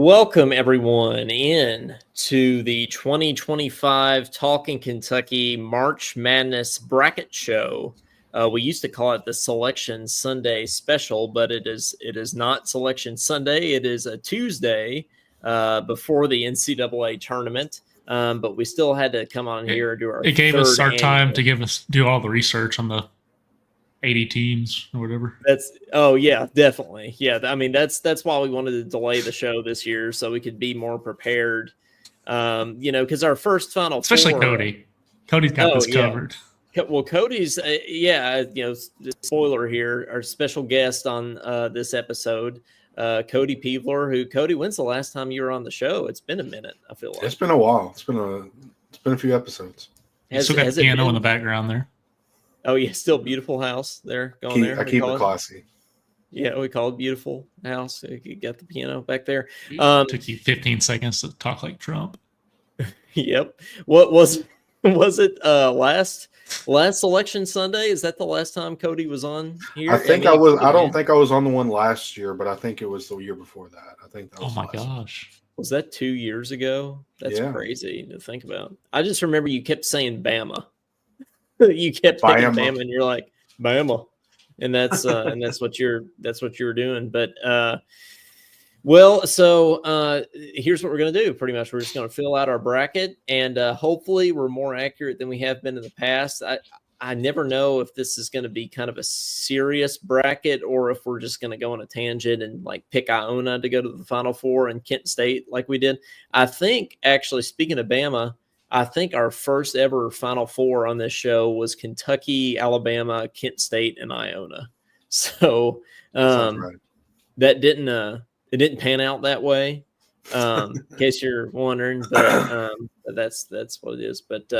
Welcome everyone in to the 2025 Talking Kentucky March Madness Bracket Show. We used to call it the Selection Sunday Special, but it is not Selection Sunday. It is a Tuesday before the NCAA tournament. But we still had to come on here and do our. It gave us our time to do all the research on the 80 teams or whatever. Definitely. Yeah, I mean that's why we wanted to delay the show this year so we could be more prepared. Because our first Final Especially Four, Cody's got this covered. Well, Cody's spoiler here, our special guest on this episode, Cody Peevler. Cody, when's the last time you were on the show? It's been a minute. I feel like it's been a while. It's been a few episodes. Still got the piano in the background there. Oh yeah, still beautiful house there going there. I keep it classy. Yeah, we call it beautiful house. You got the piano back there. Took you 15 seconds to talk like Trump. Yep. What was it? Last Selection Sunday? Is that the last time Cody was on here? I think I was. I don't think I was on the one last year, but I think it was the year before that. I think that was. Oh my gosh. Was that 2 years ago? That's crazy to think about. I just remember you kept saying Bama. You kept saying Bama, and you're like Bama, and that's what you were doing. But here's what we're gonna do. Pretty much, we're just gonna fill out our bracket, and hopefully, we're more accurate than we have been in the past. I never know if this is going to be kind of a serious bracket or if we're just going to go on a tangent and like pick Iona to go to the Final Four and Kent State like we did. I think actually, speaking of Bama, I think our first ever Final Four on this show was Kentucky, Alabama, Kent State, and Iona. So right. That didn't pan out that way. In case you're wondering, but that's what it is. But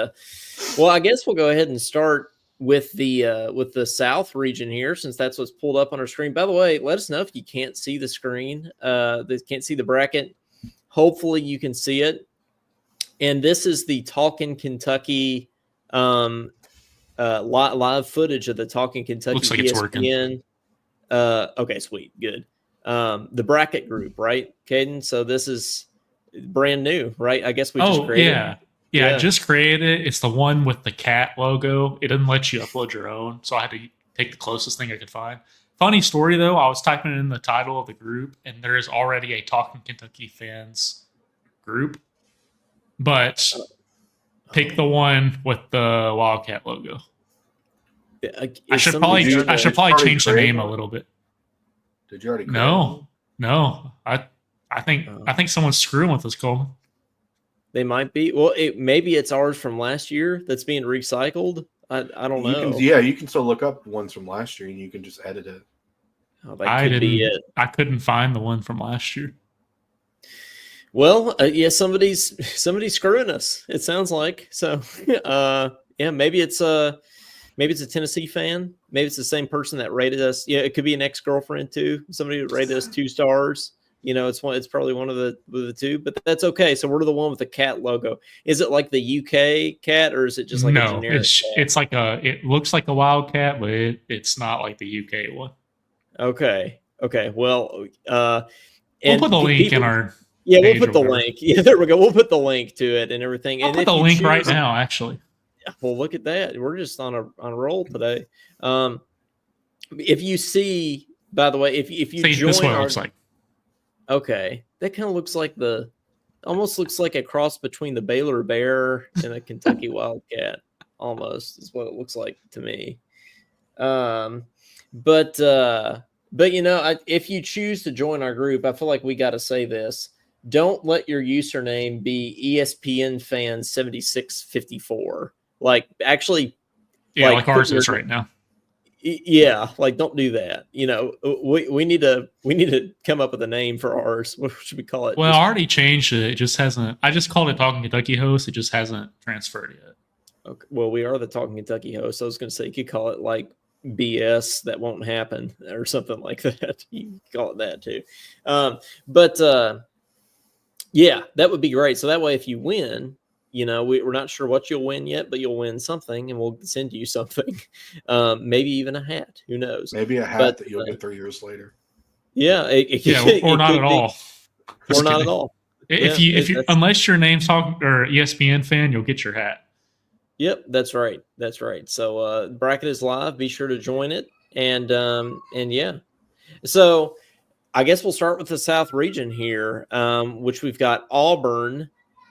I guess we'll go ahead and start with the South region here, since that's what's pulled up on our screen. By the way, let us know if you can't see the screen. They can't see the bracket. Hopefully, you can see it. And this is the Talking Kentucky live footage of the Talking Kentucky. Looks like ESPN. It's working. Okay, sweet, good. The bracket group, right, Caden? So this is brand new, right? I guess we just created it. Yeah, I just created it. It's the one with the cat logo. It doesn't let you upload your own, so I had to take the closest thing I could find. Funny story, though, I was typing in the title of the group, and there is already a Talking Kentucky fans group. But pick the one with the Wildcat logo. I should probably change the name a little bit. Did you already? No. I think someone's screwing with us, Coleman. They might be. Well, maybe it's ours from last year that's being recycled. I don't know. You can still look up ones from last year and you can just edit it. Oh, that could be it. I couldn't find the one from last year. Well, somebody's screwing us. It sounds like so. Maybe it's a Tennessee fan. Maybe it's the same person that rated us. Yeah, it could be an ex-girlfriend too. Somebody who rated us 2 stars. It's probably one of the two, but that's okay. So we're the one with the cat logo. Is it like the UK cat, or is it just like a generic cat? It's like it looks like a Wildcat, but it's not like the UK one. Okay. Well, we'll put the link in our. Yeah, we'll put the link. Yeah, there we go. We'll put the link to it and everything. I'll put the link right now, actually. Well, look at that. We're just on a roll today. If you see, by the way, if you join this is what it looks like. Okay, that kind of almost looks like a cross between the Baylor Bear and a Kentucky Wildcat. Almost is what it looks like to me. But if you choose to join our group, I feel like we got to say this. Don't let your username be ESPN fan 7654. Like actually, like ours is right now. Yeah, like don't do that. We need to come up with a name for ours. What should we call it? Well, I already changed it. It just hasn't. I just called it Talking Kentucky Host. It just hasn't transferred yet. Okay. Well, we are the Talking Kentucky Host. I was going to say you could call it like BS that won't happen or something like that. You can call it that too. Yeah, that would be great. So that way, if you win, we're not sure what you'll win yet, but you'll win something, and we'll send you something. Maybe even a hat. Who knows? Maybe a hat that you'll get 3 years later. Yeah, or not at all. or not at all. If Yeah, you unless your name's talk or ESPN fan, you'll get your hat. Yep, that's right. That's right. So bracket is live. Be sure to join it. And yeah. So I guess we'll start with the South region here, which we've got Auburn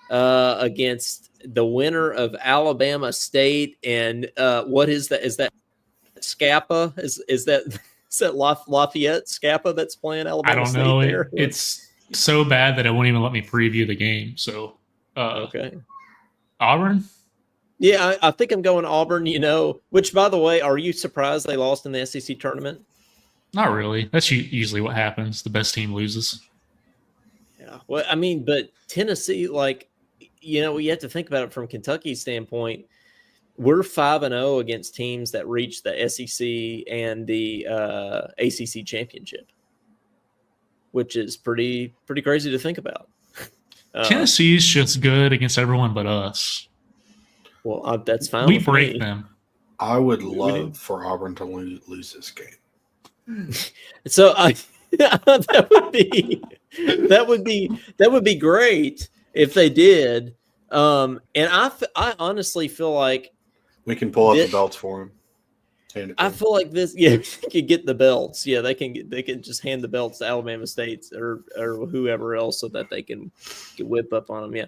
against the winner of Alabama State. And what is that? Is that Scapa? Is that Lafayette Scapa that's playing Alabama I don't State know. there? It's so bad that it won't even let me preview the game. So Okay. Auburn. Yeah, I think I'm going Auburn, which, by the way, are you surprised they lost in the SEC tournament? Not really. That's usually what happens. The best team loses. Yeah. Well, I mean, but Tennessee, you have to think about it from Kentucky's standpoint. We're 5-0 against teams that reach the SEC and the ACC championship, which is pretty crazy to think about. Tennessee's just good against everyone but us. Well, that's fine. We break them. I would love for Auburn to lose this game. So that would be great if they did. And I honestly feel like we can pull out the belts for them. I feel like this, yeah, could get the belts. Yeah, they can just hand the belts to Alabama State or whoever else so that they can whip up on them. Yeah.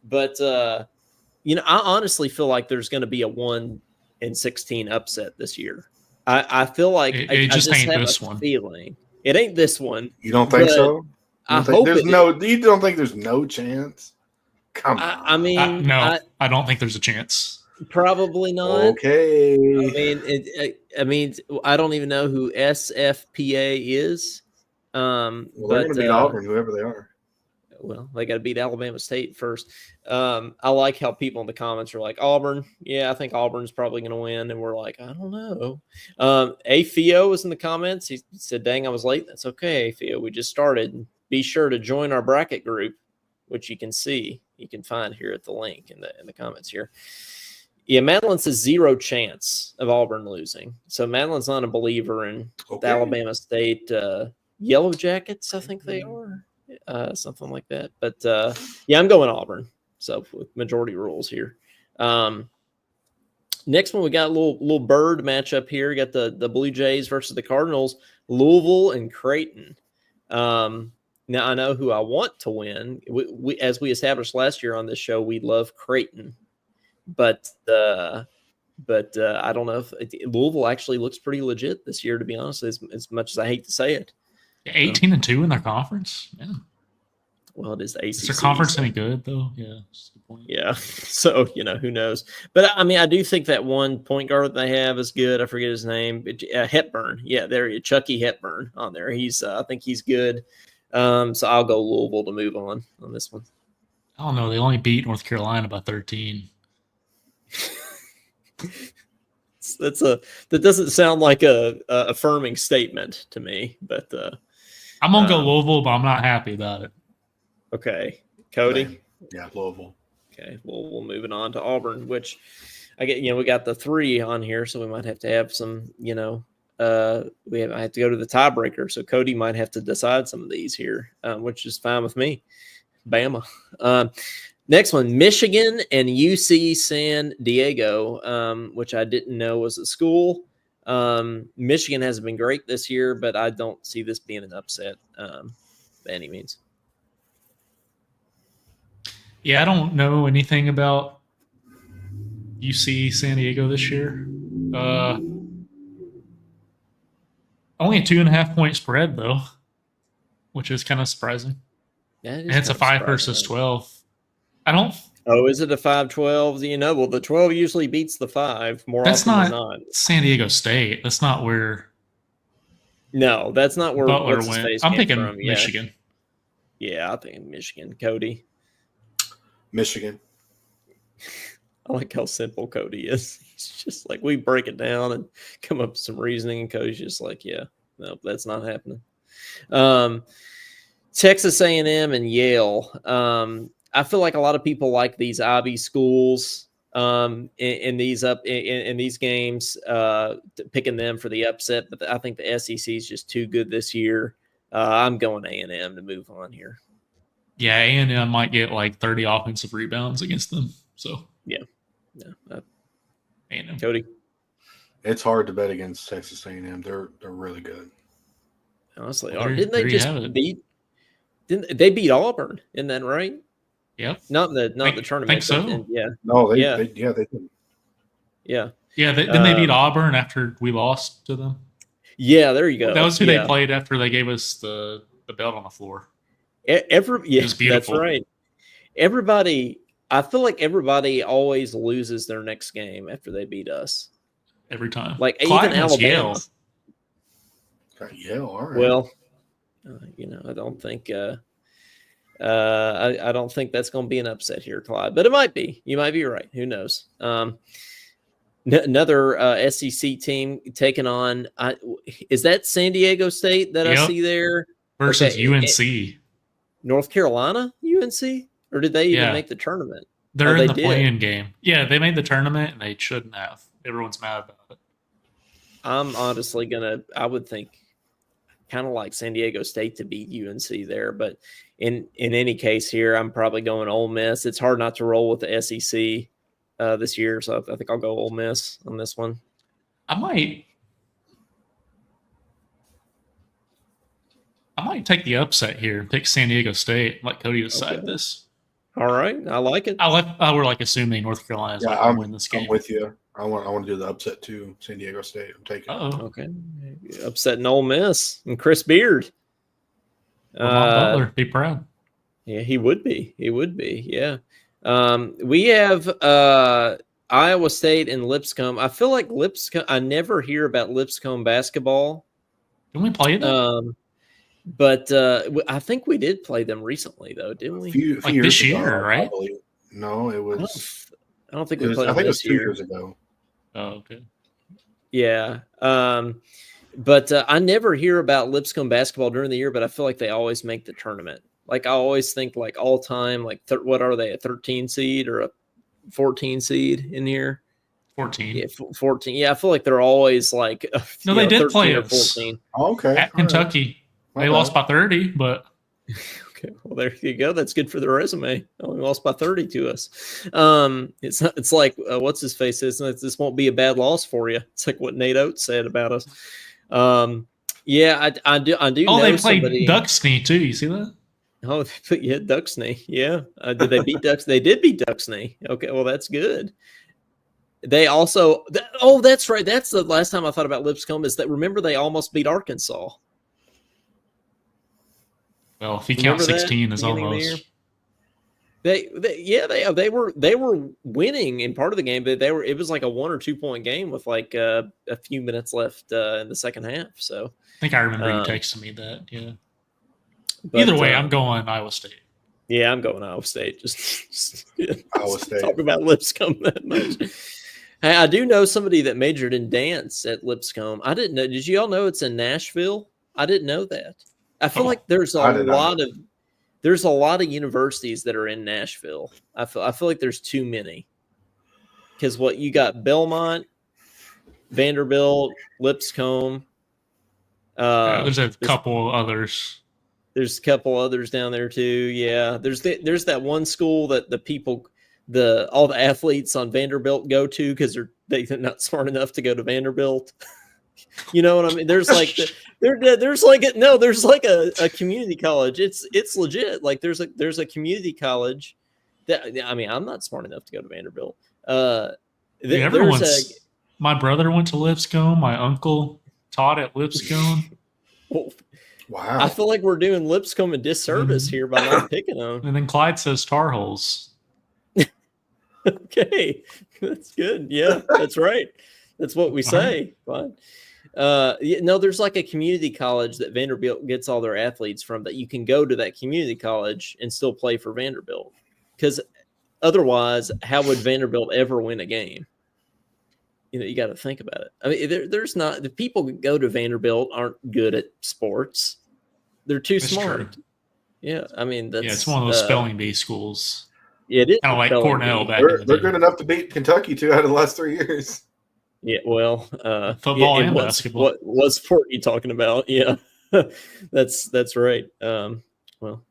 But I honestly feel like there's going to be a 1-16 upset this year. I feel like it just ain't have this a one. Feeling it ain't this one. You don't think so? I hope you don't think there's no chance? Come on. I mean, no, I don't think there's a chance. Probably not. Okay. I mean, I don't even know who SFPA is. They're going to beat Auburn, whoever they are. Well, they got to beat Alabama State first. I like how people in the comments are like, Auburn. Yeah, I think Auburn's probably going to win. And we're like, I don't know. Afio was in the comments. He said, dang, I was late. That's okay, Afio. We just started. Be sure to join our bracket group, which you can see. You can find here at the link in the comments here. Yeah, Madeline says 0 chance of Auburn losing. So Madeline's not a believer in the Alabama State Yellow Jackets, I think they are. Something like that. But yeah, I'm going Auburn. So with majority rules here. Next one, we got a little bird matchup here. We got the Blue Jays versus the Cardinals, Louisville and Creighton. Now I know who I want to win. We as we established last year on this show, we love Creighton, but I don't know if Louisville actually looks pretty legit this year. To be honest, as much as I hate to say it. 18-2 in their conference. Yeah. Well, it is the ACC. Is their conference any good though? Yeah, that's a good point. Yeah. So who knows? But I mean, I do think that one point guard they have is good. I forget his name. Hepburn. Yeah, there, Chucky Hepburn on there. He's I think he's good. So I'll go Louisville to move on this one. I don't know. They only beat North Carolina by 13. That doesn't sound like a affirming statement to me, but I'm gonna go Louisville, but I'm not happy about it. Okay, Cody. Yeah, Louisville. Okay, well, we'll move it on to Auburn, which I get. We got the 3 on here, so we might have to have some. I have to go to the tiebreaker, so Cody might have to decide some of these here, which is fine with me. Bama. Next one, Michigan and UC San Diego, which I didn't know was a school. Michigan hasn't been great this year, but I don't see this being an upset by any means. Yeah, I don't know anything about UC San Diego this year. Only a 2.5 point spread, though, which is kind of surprising. And it's a 5 versus 12. I don't. Oh, is it a 5-12? Well, the 12 usually beats the 5 more that's often than not not. San Diego State. That's not where. No, that's not where Butler went. I'm thinking from. Michigan. Yeah, I'm thinking Michigan. Cody. Michigan. I like how simple Cody is. He's just like, we break it down and come up with some reasoning, and Cody's just like, yeah, no, that's not happening. Texas A&M and Yale. I feel like a lot of people like these IB schools in these games, picking them for the upset. But I think the SEC is just too good this year. I'm going A&M to move on here. Yeah, A&M might get like 30 offensive rebounds against them. So Yeah, A&M. Cody. It's hard to bet against Texas A&M. They're really good. Honestly, Well, didn't there they you just have it. Didn't they beat Auburn? Isn't that right? Yep. Not the tournament. Think so. But yeah, No, they Yeah. did. yeah, Yeah, didn't they beat Auburn after we lost to them? yeah. There you go. That was who Yeah. they played after they gave us the belt on the floor. Yeah, that's beautiful. right. Everybody, I feel like everybody always loses their next game after they beat us. Every time. Like Clyde even has Alabama. Got Yale. All right. Well, I don't think I don't think that's going to be an upset here, Clyde, but it might be. You might be right. Who knows? Another SEC team taking on. Is that San Diego State that I Yep. see there Versus Okay, UNC. North Carolina, UNC, or did they even Yeah. make the tournament? They're they in the did. play-in game. Yeah, they made the tournament and they shouldn't have. Everyone's mad about it. I'm honestly I would think kind of like San Diego State to beat UNC there, but in any case here, I'm probably going Ole Miss. It's hard not to roll with the SEC this year, so I think I'll go Ole Miss on this one. I might take the upset here. Pick San Diego State. Let Cody decide Okay. this. All right, I like it. We're like assuming North Carolina's not going to win this game. I'm with you. I want to do the upset too. San Diego State. I'm taking. Uh-oh. Okay, upsetting Ole Miss and Chris Beard. Lamont Butler, be proud. Yeah, he would be. He would be. Yeah. We have Iowa State and Lipscomb. I feel like Lipscomb. I never hear about Lipscomb basketball. Didn't we play them? But I think we did play them recently, though, didn't we? A few Like years this ago, year, right? probably. No, it was. I don't think It we was played I them think it was this 2 year. years ago. Oh, okay. Yeah. But I never hear about Lipscomb basketball during the year, but I feel like they always make the tournament. Like I always think like all time, like what are they, a 13 seed or a 14 seed in here? 14. Yeah, 14. Yeah, I feel like they're always like No, they did play 13 or us. 14. Oh, okay. At Kentucky. My They bad. lost by 30, but Okay, well there you go. That's good for the resume. Only lost by 30 to us. It's like what's his face says this won't be a bad loss for you. It's like what Nate Oates said about us. Yeah, I do. oh, know they played somebody. Duxney too. You see that? Oh, yeah, Duxney. Yeah, did they beat Dux? They did beat Duxney. Okay, well that's good. They also. Oh, that's right. That's the last time I thought about Lipscomb. Is that remember they almost beat Arkansas. Well, if you count Remember that? 16 as Beginning of the almost. They were winning in part of the game, but it was like a 1 or 2 point game with like a few minutes left in the second half. So I think I remember you texting me that. Yeah. but, Either way, I'm going Iowa State. Yeah, I'm going Iowa State. Just Iowa State. talk about Lipscomb that much. Hey, I do know somebody that majored in dance at Lipscomb. I didn't know. Did you all know it's in Nashville? I didn't know that. I feel like there's a I did not lot of universities that are in Nashville. I feel like there's too many. Because what you got Belmont, Vanderbilt, Lipscomb. There's a couple others. There's a couple others down there too. Yeah, there's that one school that all the athletes on Vanderbilt go to because they're not smart enough to go to Vanderbilt. You know what I mean? There's like there's like a community college. It's legit. Like there's a community college that I mean I'm not smart enough to go to Vanderbilt. My brother went to Lipscomb. My uncle taught at Lipscomb. Wow. I feel like we're doing Lipscomb a disservice here by not picking them. And then Clyde says Tar Heels. Okay, that's good. Yeah, that's right. That's what we say. Fine. No, there's like a community college that Vanderbilt gets all their athletes from that you can go to that community college and still play for Vanderbilt. Because otherwise, how would Vanderbilt ever win a game? You got to think about it. I mean, there's not the people who go to Vanderbilt aren't good at sports. They're too That's smart. true. Yeah, I mean that's It's one of those spelling bee schools. It is Kind of like spelling Cornell bee. back in They're the day. good enough to beat Kentucky 2 out of the last 3 years. Yeah, well, Football and what's- basketball. What sport are you talking about? Yeah. That's right. Well,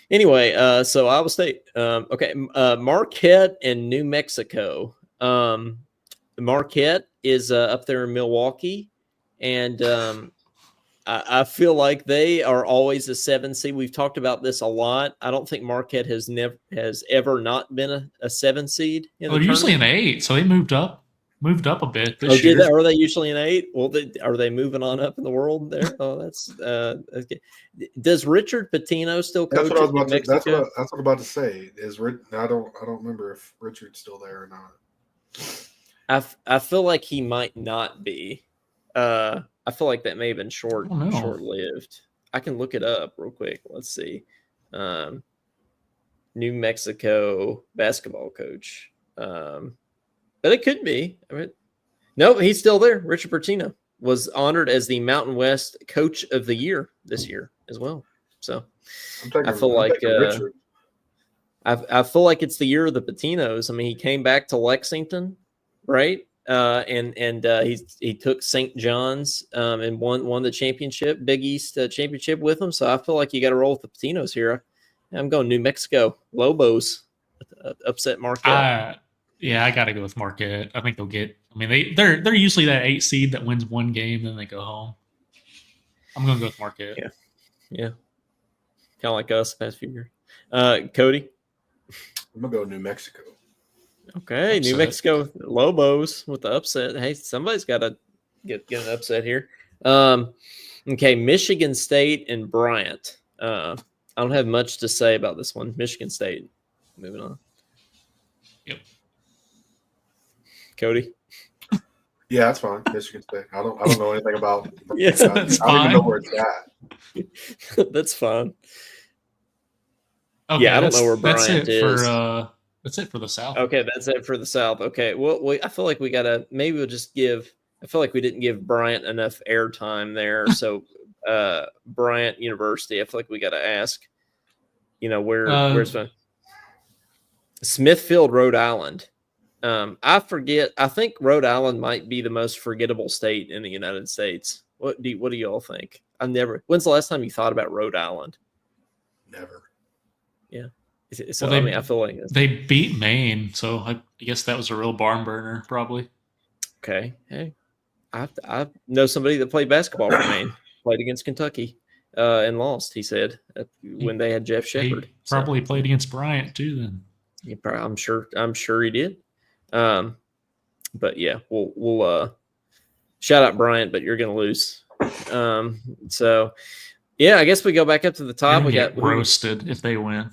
anyway, so Iowa State. Okay, Marquette and New Mexico. Marquette is up there in Milwaukee, and I feel like they are always a 7 seed. We've talked about this a lot. I don't think Marquette has ever not been a 7 seed in Well, the they're usually tournament. an 8, so they moved up a bit Oh, this year. are they usually an 8? Well, are they moving on up in the world there? Oh, that's okay. Does Richard Pitino still That's coach what I was at New about to. Mexico? That's what I'm about to say. I don't remember if Richard's still there or not. I feel like he might not be. I feel like that may have been short lived. I can look it up real quick. Let's see. New Mexico basketball coach. But it could be. I mean, no, he's still there. Richard Pitino was honored as the Mountain West Coach of the Year this year as well. So I feel like I feel like it's the year of the Patinos. I mean, he came back to Lexington, right? He took St. John's and won the championship, Big East championship with them. So I feel like you got to roll with the Patinos here. I'm going New Mexico Lobos upset Marquette. Yeah, I got to go with Marquette. I think they'll get. I mean, they're usually that 8 seed that wins one game, then they go home. I'm going to go with Marquette. Yeah, kind of like us the past few years. Cody, I'm gonna go New Mexico. Okay, Upset. New Mexico Lobos with the upset. Hey, somebody's got to get an upset here. Okay, Michigan State and Bryant. I don't have much to say about this one. Michigan State. Moving on. Yep. Cody. Yeah, that's fine. Michigan State. I don't know anything about. Yes, that's I don't even fine. know where it's at. That's fine. Okay, Yeah, I don't know where that's Bryant it is. That's it for the South. Okay, that's it for the South. Okay, well, I feel like we gotta maybe we'll just give. I feel like we didn't give Bryant enough airtime there. So, Bryant University. I feel like we gotta ask. Where's Smithfield, Rhode Island. I forget. I think Rhode Island might be the most forgettable state in the United States. What do y'all think? When's the last time you thought about Rhode Island? Never. Yeah. So Well, I feel like they beat Maine, so I guess that was a real barn burner, probably. Okay. Hey, I know somebody that played basketball for Maine, played against Kentucky, and lost. He said when they had Jeff Shepard. He probably played against Bryant too. Then I'm sure he did. But yeah, we'll shout out Bryant, but you're gonna lose. So yeah, I guess we go back up to the top. We got roasted if they win.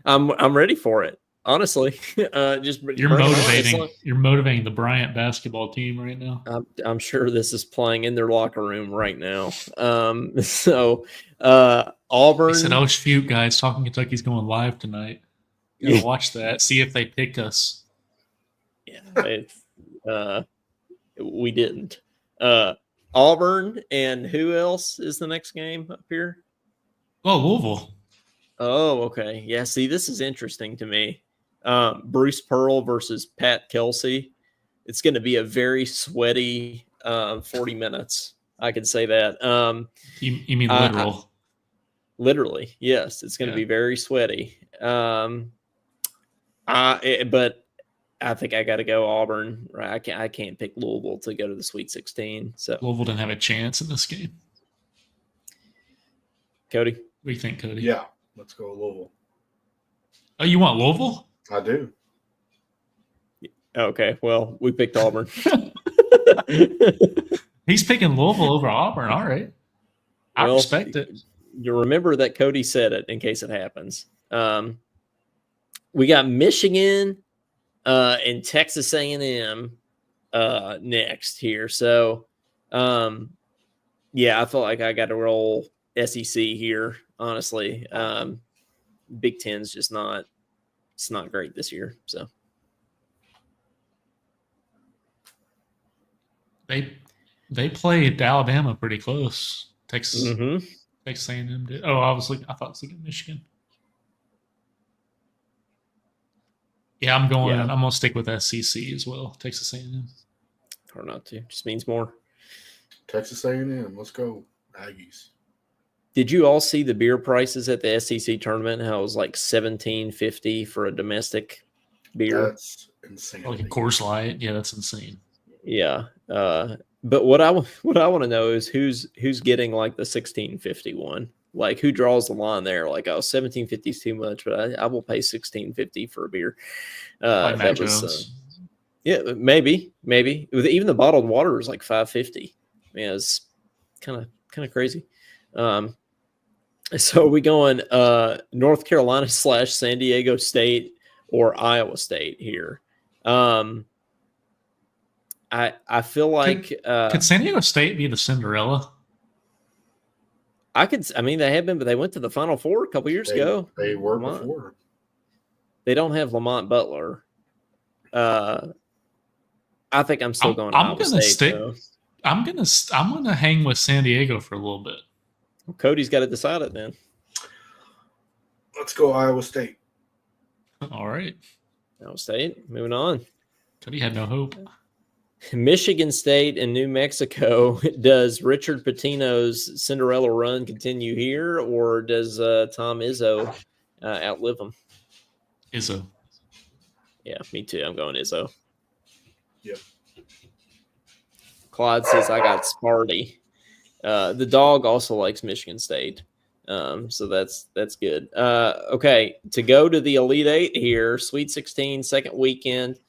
I'm ready for it. Honestly, You're motivating the Bryant basketball team right now. I'm sure this is playing in their locker room right now. Auburn. They said, "Oh shoot, guys, Talking Kentucky's going live tonight. You gotta watch that. See if they pick us." Yeah, we didn't. Auburn and who else is the next game up here? Oh, Louisville. Oh, okay. Yeah, see, this is interesting to me. Bruce Pearl versus Pat Kelsey. It's going to be a very sweaty 40 minutes. I can say that. You mean literal? Literally, yes. It's going to be very sweaty. But I think I got to go Auburn. Right? I can't pick Louisville to go to the Sweet 16. So Louisville didn't have a chance in this game. Cody, what do you think, Cody? Yeah, let's go Louisville. Oh, you want Louisville? I do. Okay, well, we picked Auburn. He's picking Louisville over Auburn. All right, I respect it. You remember that Cody said it in case it happens. We got Michigan and Texas A&M next here. So, yeah, I feel like I got to roll SEC here. Honestly, Big Ten's just not. It's not great this year. So they played Alabama pretty close. Texas A&M did. Oh, I thought it was looking at Michigan. Yeah, I'm gonna stick with SEC as well. Texas A&M. Hard not to. Just means more. Texas A&M. Let's go, Aggies. Did you all see the beer prices at the SEC tournament? How it was like $17.50 for a domestic beer? That's insane. Like a Coors Light. Yeah, that's insane. Yeah. But what I want to know is who's getting like the $16.51. Like who draws the line there? Like, oh, $17.50 is too much, but I will pay $16.50 for a beer. Like Mac That was Jones. yeah, maybe. Even the bottled water was like $5.50. Yeah, it's kind of crazy. So are we going North Carolina / San Diego State or Iowa State here? I feel like Could San Diego State be the Cinderella? I mean, they have been, but they went to the Final Four a couple years ago. They were Lamont. before. They don't have Lamont Butler. I think I'm still going. I'm Iowa gonna State, stick. though. I'm gonna hang with San Diego for a little bit. Cody's got to decide it then. Let's go Iowa State. All right. Iowa State. Moving on. Cody had no hope. Michigan State and New Mexico. Does Richard Pitino's Cinderella run continue here, or does Tom Izzo outlive him? Izzo. Yeah, me too. I'm going Izzo. Yep. Clyde says I got Sparty. The dog also likes Michigan State. So that's good. Okay, to go to the Elite Eight here, Sweet 16, second weekend,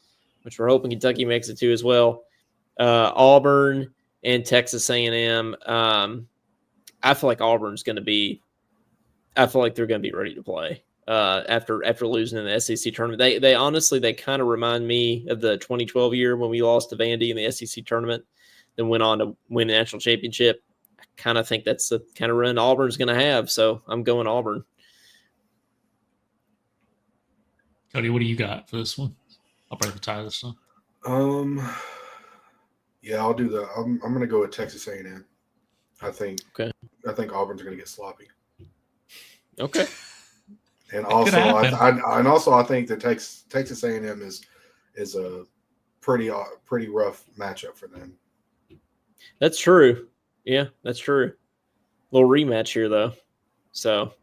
which we're hoping Kentucky makes it to as well. Auburn and Texas A&M. I feel like Auburn's going to be. I feel like they're going to be ready to play after losing in the SEC tournament. They honestly kind of remind me of the 2012 year when we lost to Vandy in the SEC tournament, then went on to win a national championship. I kind of think that's the kind of run Auburn's going to have. So I'm going Auburn. Cody, what do you got for this one? I'll break the tie this one. Yeah, I'll do the. I'm going to go with Texas A&M. I think. Okay. I think Auburn's going to get sloppy. Okay. And It also, could happen. I think that Texas A&M is a pretty rough matchup for them. That's true. Yeah, that's true. Little rematch here though. So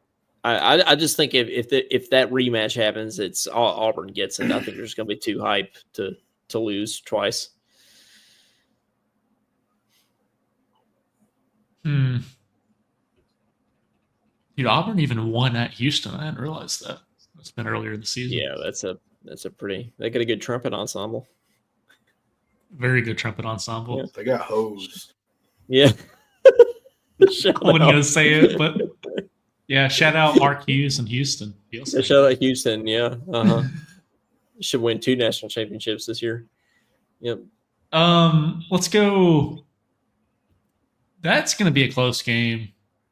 I just think if that rematch happens, it's Auburn gets it. I think there's going to be too hype to lose twice. Dude, Auburn even won at Houston. I didn't realize that. It's been earlier in the season. Yeah, that's a pretty. They got a good trumpet ensemble. Very good trumpet ensemble. Yeah. They got hosed. Yeah. I wasn't going to say it, but yeah, shout out Mark Hughes in Houston. Shout out Houston. Yeah. Should win 2 national championships this year. Yep. Let's go. That's going to be a close game,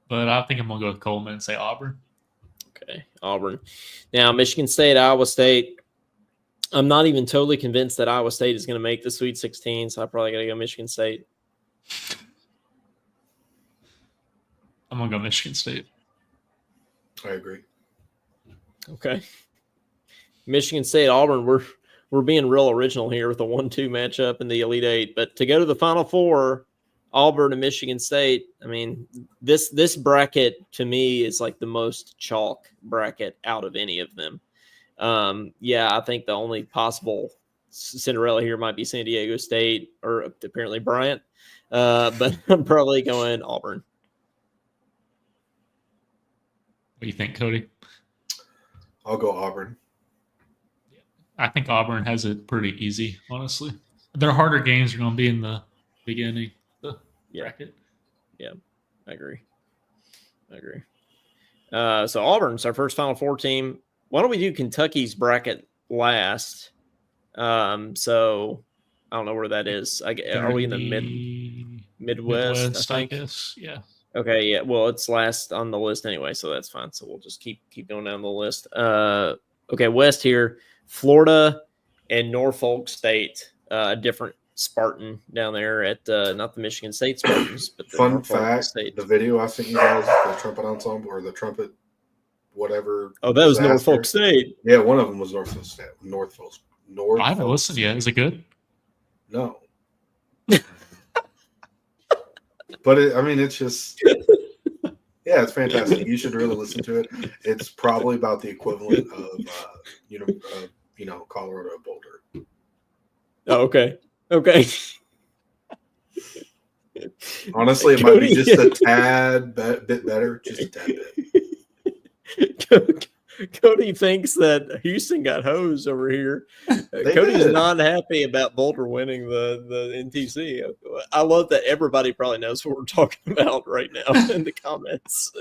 but I think I'm going to go with Coleman and say Auburn. Okay, Auburn. Now, Michigan State, Iowa State. I'm not even totally convinced that Iowa State is going to make the Sweet 16, so I probably got to go Michigan State. I'm going to go Michigan State. I agree. Okay. Michigan State, Auburn, we're being real original here with a 1-2 matchup in the Elite Eight. But to go to the Final Four, Auburn and Michigan State, I mean, this bracket to me is like the most chalk bracket out of any of them. Yeah, I think the only possible Cinderella here might be San Diego State or apparently Bryant. But I'm probably going Auburn. What do you think, Cody? I'll go Auburn. I think Auburn has it pretty easy, honestly. Their harder games are going to be in the beginning of the bracket. Yeah, I agree. So Auburn's our first Final Four team. Why don't we do Kentucky's bracket last? So I don't know where that is. Are we in the Midwest? I think. guess. Yeah. Okay. Yeah. Well, it's last on the list anyway, so that's fine. So we'll just keep going down the list. Okay. West here, Florida and Norfolk State. Different Spartan down there at not the Michigan State Spartans, but the Fun Norfolk fact: State. the video I sent you guys, the trumpet ensemble or the trumpet, whatever. Oh, that was disaster. Norfolk State. Yeah, one of them was Norfolk State. I haven't listened yet. Is it good? No. But it's just yeah, it's fantastic. You should really listen to it. It's probably about the equivalent of Colorado Boulder. Oh, okay. Okay. Honestly, it might be just a tad bit better, just a tad bit. Cody thinks that Houston got hosed over here. Cody's did. not happy about Boulder winning the NTC. I love that everybody probably knows what we're talking about right now in the comments.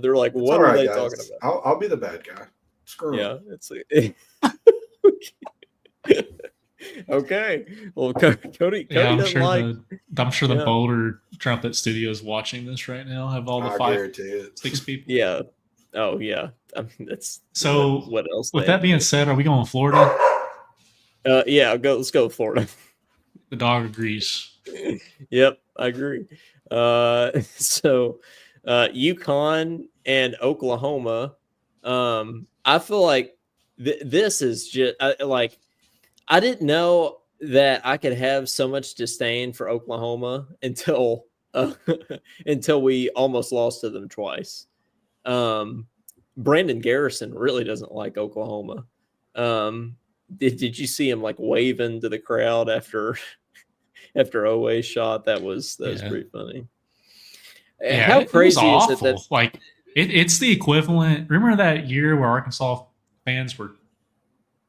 They're like, It's "What all are right, they guys. talking about?" I'll be the bad guy. Screw 'em. Yeah, it's okay. Well, Cody Yeah, I'm doesn't sure like. the Yeah. Boulder Trumpet Studio is watching this right now. Have all the I 5, guarantee it. 6 people. Yeah. Oh yeah. I mean, that's So what else? with they that have to being do. said, are we going Florida? Yeah, let's go with Florida. The dog agrees. Yep, I agree. So UConn and Oklahoma. I feel like this is just like I didn't know that I could have so much disdain for Oklahoma until until we almost lost to them twice. Brandon Garrison really doesn't like Oklahoma. Did you see him like waving to the crowd after Oweh shot? That was pretty funny. Yeah, How it was crazy is awful. it that Like it's the equivalent. Remember that year where Arkansas fans were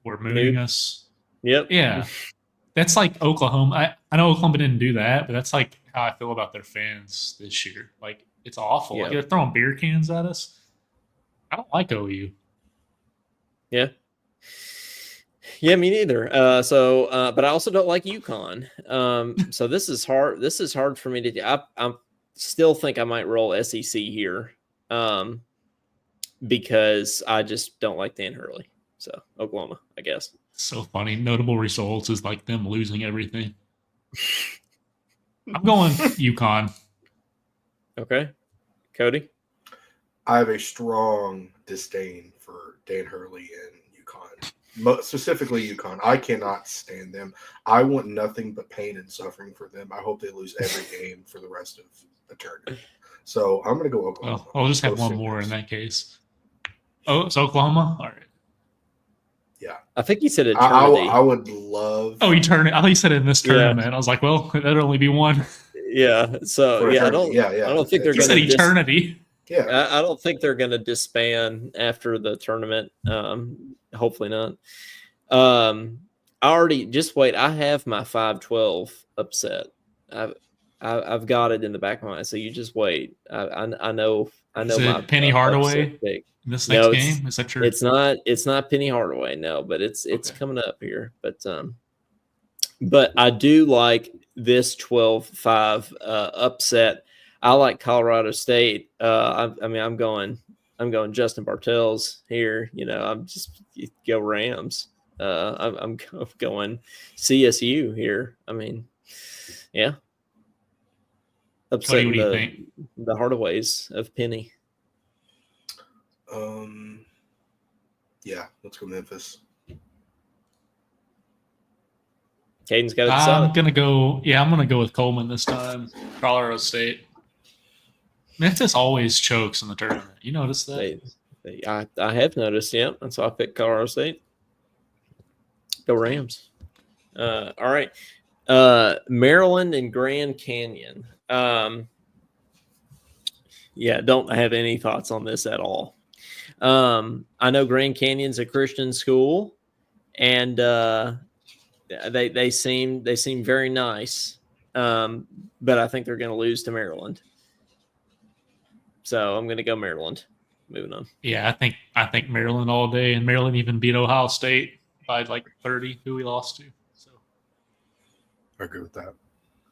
mooning us? Yep. Yeah. That's like Oklahoma. I know Oklahoma didn't do that, but that's like how I feel about their fans this year. Like it's awful. Yeah. Like they're throwing beer cans at us. I don't like OU. Yeah. Yeah, me neither. But I also don't like UConn. So this is hard. This is hard for me to do. I still think I might roll SEC here, because I just don't like Dan Hurley. So Oklahoma, I guess. So funny. Notable results is like them losing everything. I'm going UConn. Okay, Cody. I have a strong disdain for Dan Hurley and UConn, specifically UConn. I cannot stand them. I want nothing but pain and suffering for them. I hope they lose every game for the rest of the tournament. So I'm going to go Oklahoma. Well, I'll just have one more in that case. Oh, it's Oklahoma? All right. Yeah. I think you said eternity. I would love. Oh, eternity. I thought you said in this tournament. Yeah. I was like, well, that'd only be one. Yeah. So yeah, I don't think they're You said going to eternity. Yeah. I don't think they're going to disband after the tournament. Hopefully not. I already just wait. I have my 5-12 upset. I've got it in the back of my mind. So you just wait. I know. Is it my Penny Hardaway pick. in this next game? Is that true? It's not Penny Hardaway, no, but it's Okay. coming up here. But I do like this 12-5 upset. I like Colorado State. I'm going Justin Bartels here. I'm just go Rams. I'm going CSU here. Yeah. Cody, what do you think? The Hardaways of Penny. Yeah, let's go Memphis. Caden's got to decide. I'm gonna go with Coleman this time. Colorado State. Memphis always chokes in the tournament. You notice that? I have noticed. Yeah, that's why I picked Colorado State. Go Rams. All right. Maryland and Grand Canyon. Don't have any thoughts on this at all. I know Grand Canyon's a Christian school, and they seem very nice, but I think they're going to lose to Maryland. So I'm going to go Maryland. Moving on. Yeah, I think Maryland all day, and Maryland even beat Ohio State by like 30, who we lost to. So I agree with that.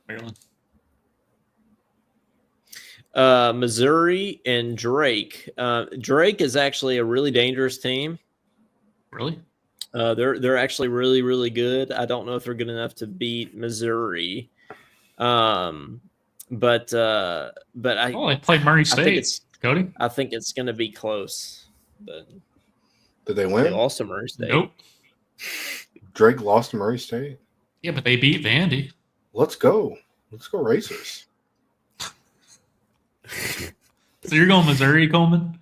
Maryland. Missouri and Drake. Drake is actually a really dangerous team. Really? They're actually really, really good. I don't know if they're good enough to beat Missouri. But they played Murray State. Cody? I think it's going to be close. But did they win? They lost to Murray State. Nope. Drake lost to Murray State. Yeah, but they beat Vandy. Let's go. Let's go Racers. So you're going Missouri, Coleman?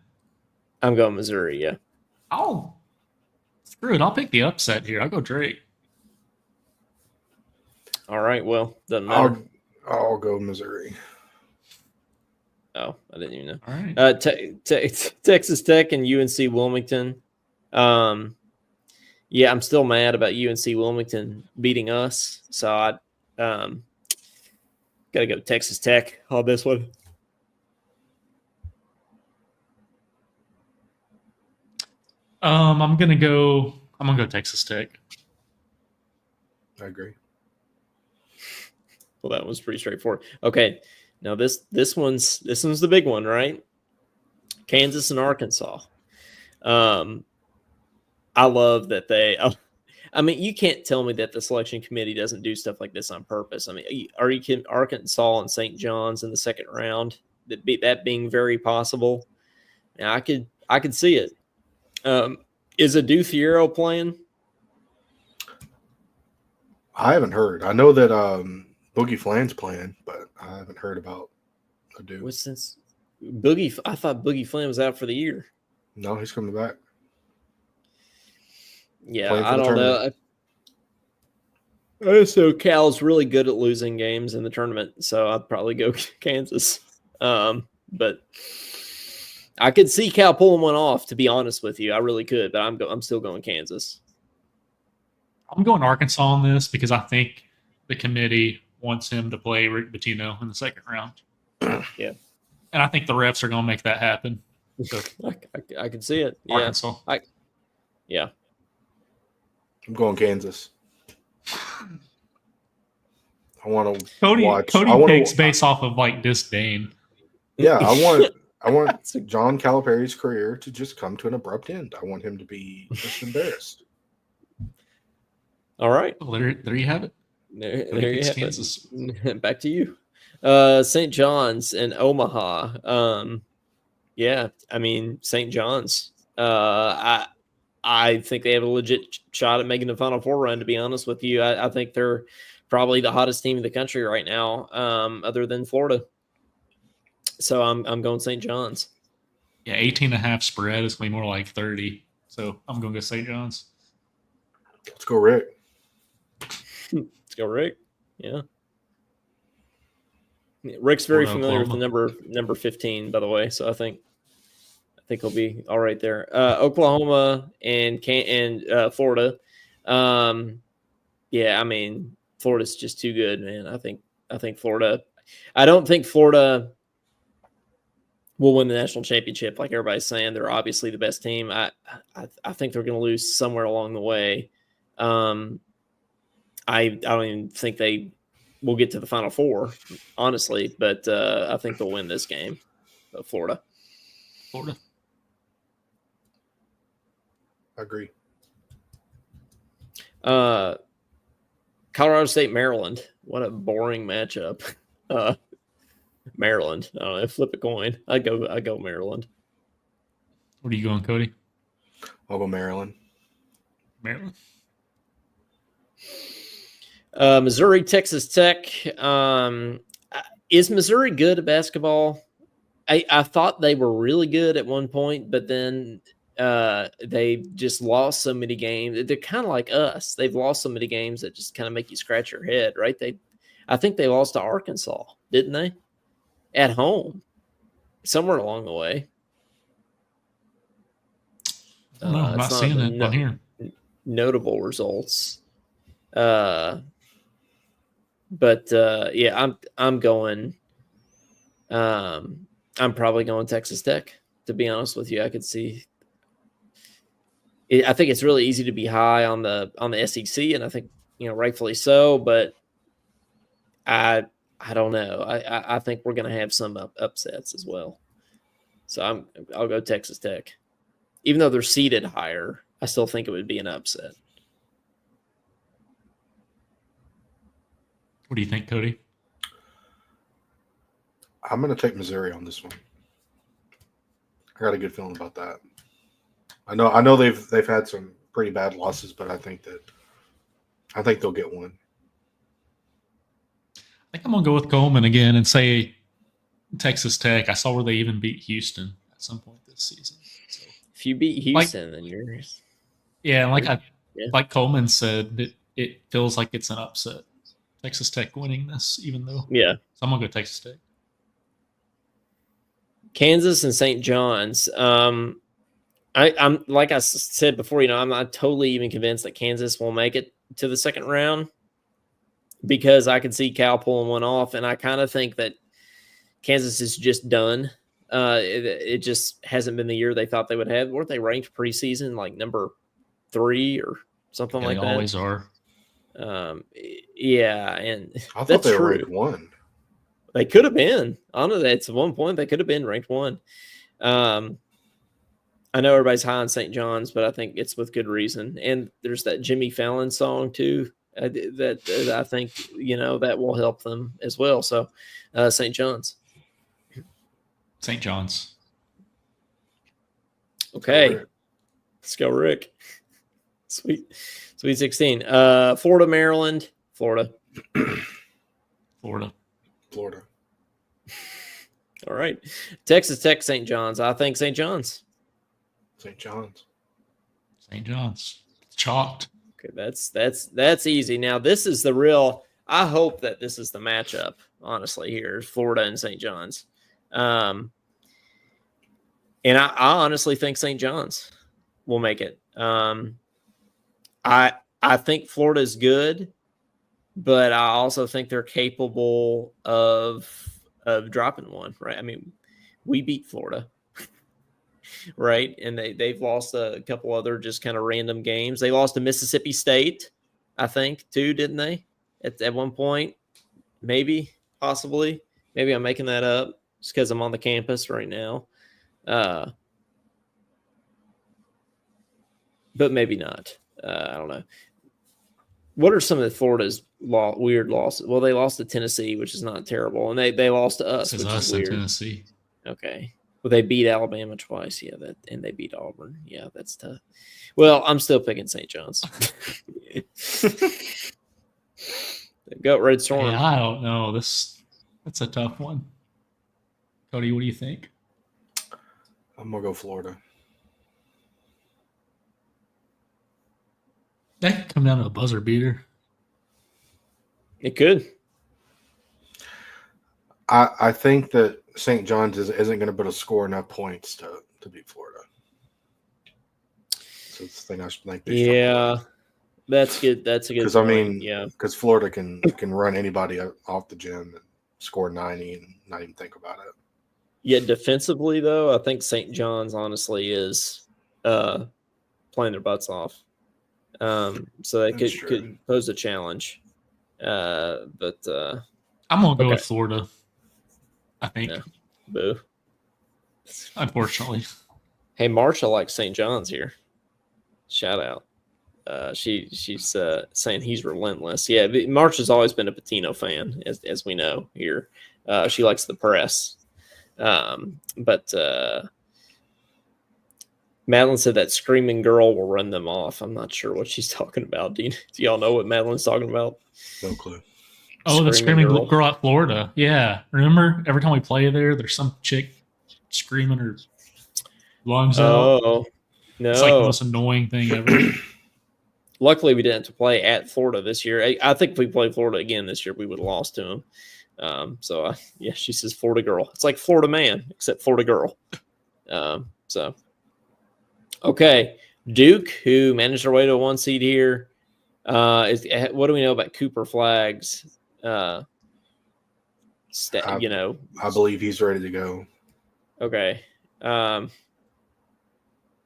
I'm going Missouri. Yeah. Screw it. I'll pick the upset here. I'll go Drake. All right. Well, doesn't matter. I'll go Missouri. Oh, I didn't even know. All right. Texas Tech and UNC Wilmington. Yeah, I'm still mad about UNC Wilmington beating us. So I got to go Texas Tech on this one. I'm gonna go Texas Tech. I agree. Well, that was pretty straightforward. Okay, now this one's the big one, right? Kansas and Arkansas. I love that they. I mean, you can't tell me that the selection committee doesn't do stuff like this on purpose. I mean, are you kidding? Arkansas and St. John's in the second round? That being very possible. Now, I could see it. Is Adu Fiero playing? I haven't heard. I know that Boogie Flan's playing, but I haven't heard about Adu. What's since Boogie? I thought Boogie Flan was out for the year. No, he's coming back. Yeah, I don't know. I just know Cal's really good at losing games in the tournament, so I'd probably go Kansas. But I could see Cal pulling one off. To be honest with you, I really could. But I'm still going Kansas. I'm going Arkansas on this because I think the committee wants him to play Rick Pitino in the second round. Yeah, and I think the refs are going to make that happen. So, I can see it. Arkansas. Yeah. I'm going Kansas. I want to watch. Cody picks based off of like disdain. Yeah, I want John Calipari's career to just come to an abrupt end. I want him to be just embarrassed. All right. Well, there you have it. There you have Kansas. it. Back to you. St. John's and Omaha. Yeah, I mean St. John's. I think they have a legit shot at making the Final Four run, to be honest with you. I think they're probably the hottest team in the country right now, other than Florida. So I'm going St. John's. Yeah, 18.5 spread is going to be more like 30. So I'm going to go St. John's. Let's go, Rick. Let's go, Rick. Yeah. Rick's very familiar with the number 15, by the way. So I think he'll be all right there. Oklahoma and Florida. Yeah, I mean, Florida's just too good, man. I think Florida. I don't think Florida will win the national championship like everybody's saying. They're obviously the best team. I think they're going to lose somewhere along the way. I don't even think they will get to the Final Four, honestly, but I think they'll win this game. Florida. I agree. Colorado State, Maryland. What a boring matchup. Maryland. I don't know. Flip a coin. I go Maryland. What are you going, Cody? I'll go Maryland. Missouri, Texas Tech. Is Missouri good at basketball? I thought they were really good at one point, but then they just lost so many games. They're kind of like us. They've lost so many games that just kind of make you scratch your head, right? I think they lost to Arkansas, didn't they? At home, somewhere along the way. No, I'm not seeing it on here. Notable results. But yeah, I'm going. I'm probably going Texas Tech. To be honest with you, I could see. I think it's really easy to be high on the SEC, and I think rightfully so. But I don't know. I think we're going to have some upsets as well. So I'll go Texas Tech, even though they're seated higher. I still think it would be an upset. What do you think, Cody? I'm going to take Missouri on this one. I got a good feeling about that. I know they've had some pretty bad losses, but I think they'll get one. I think I'm going to go with Coleman again and say Texas Tech. I saw where they even beat Houston at some point this season. So, If you beat Houston, then you're yeah, Yeah. like Coleman said, it feels like it's an upset. Texas Tech winning this, even though. yeah. So I'm gonna go Texas Tech. Kansas and St. John's. I'm like I said before, I'm not totally even convinced that Kansas will make it to the second round because I can see Cal pulling one off, and I kind of think that Kansas is just done. It just hasn't been the year they thought they would have. Weren't they ranked preseason like number 3 or something like They that? always are. Yeah, and I thought that's they were true. ranked 1. They could have been. Honestly, at one point they could have been ranked 1. I know everybody's high on St. John's, but I think it's with good reason. And there's that Jimmy Fallon song too that I think that will help them as well. So St. John's. St. John's. Okay, let's go, Rick. Sweet 16. Florida, Maryland, Florida. Florida. All right. Texas Tech, St. John's. I think St. John's. St. John's. St. John's. Chalked. Okay, that's easy. Now this is the real. I hope that this is the matchup. Honestly, here, Florida and St. John's. And I honestly think St. John's will make it. I think Florida is good, but I also think they're capable of dropping one. Right? I mean, we beat Florida, right? And they've lost a couple other just kind of random games. They lost to Mississippi State, I think, too, didn't they? At one point, maybe, possibly. Maybe I'm making that up just because I'm on the campus right now. But maybe not. I don't know. What are some of Florida's weird losses? Well, they lost to Tennessee, which is not terrible, and they lost to us, This which is us is in weird. Tennessee. Okay. Well, they beat Alabama twice, and they beat Auburn. Yeah, that's tough. Well, I'm still picking St. John's. Go Red Storm. Yeah, I don't know. That's a tough one. Cody, what do you think? I'm going to go Florida. That could come down to a buzzer beater. It could. I think that St. John's isn't going to be able to score enough points to beat Florida. So it's the thing I think. Yeah, that's good. That's a good. Because point. I mean, yeah, because Florida can run anybody off the gym and score 90 and not even think about it. Yeah, defensively though, I think St. John's honestly is playing their butts off. So they could pose a challenge. But I'm gonna go with Florida. I think. Yeah. Boo. Unfortunately. Hey, Marsha likes St. John's here. Shout out. She's saying he's relentless. Yeah, Marsha's always been a Patino fan, as we know here. She likes the press. But Madeline said that screaming girl will run them off. I'm not sure what she's talking about. Do y'all know what Madeline's talking about? No clue. Oh, the screaming girl at Florida. Yeah. Remember, every time we play there's some chick screaming her lungs out. Oh, no. It's like the most annoying thing ever. Luckily, we didn't have to play at Florida this year. I think if we played Florida again this year, we would have lost to them. She says Florida girl. It's like Florida man, except Florida girl. Okay. Duke, who managed their way to a 1 seed here. What do we know about Cooper Flagg's? I believe he's ready to go. Okay.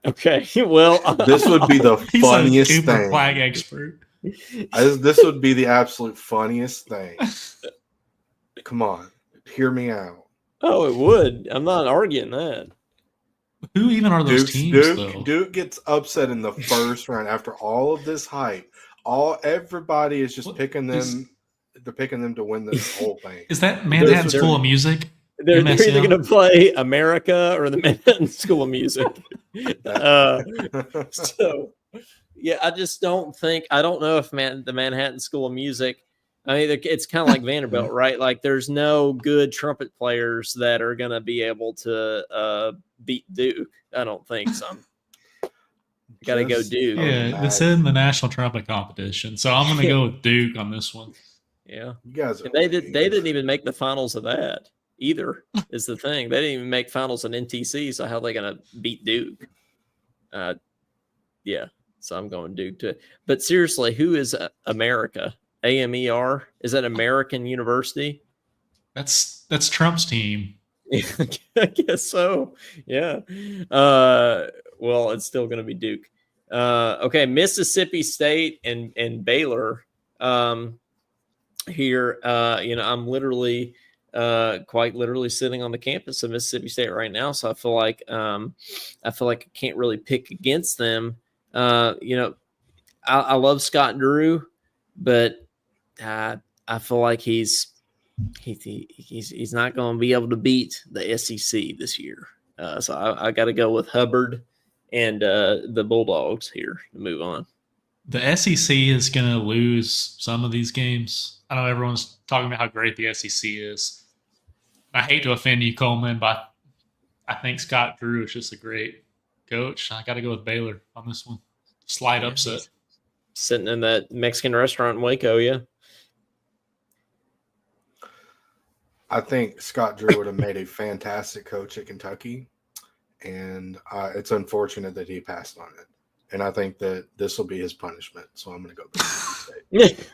Okay. Well, this would be the funniest He's a Cooper thing. Flag expert. This would be the absolute funniest thing. Come on, hear me out. Oh, it would. I'm not arguing that. Who even are those teams, though? Duke gets upset in the first round after all of this hype. Everybody is just picking them. They're picking them to win this whole thing. Is that Manhattan School of Music? They're either going to play America or the Manhattan School of Music. I just don't think. I don't know if the Manhattan School of Music I mean, it's kind of like Vanderbilt, right? Like, there's no good trumpet players that are going to be able to beat Duke. I don't think so. Got to go Just Duke. Yeah, this is the national trumpet competition, so I'm going to go with Duke on this one. Yeah, You guys, and they didn't even make the finals of that either. Is the thing, they didn't even make finals in NTC. So how are they going to beat Duke? Yeah, so I'm going Duke too. But seriously, who is America? AMER? Is that American University? That's Trump's team. I guess so. Yeah. Well, it's still going to be Duke. Okay, Mississippi State and Baylor. Here, I'm literally, quite literally sitting on the campus of Mississippi State right now, so I feel like I can't really pick against them. I love Scott Drew, but I feel like he's not going to be able to beat the SEC this year. So I got to go with Hubbard and the Bulldogs here to move on. The SEC is going to lose some of these games. I know everyone's talking about how great the SEC is. I hate to offend you, Coleman, but I think Scott Drew is just a great coach. I got to go with Baylor on this one. Slight upset. Sitting in that Mexican restaurant in Waco, yeah. I think Scott Drew would have made a fantastic coach at Kentucky, and it's unfortunate that he passed on it. And I think that this will be his punishment. So I'm going to go Mississippi State.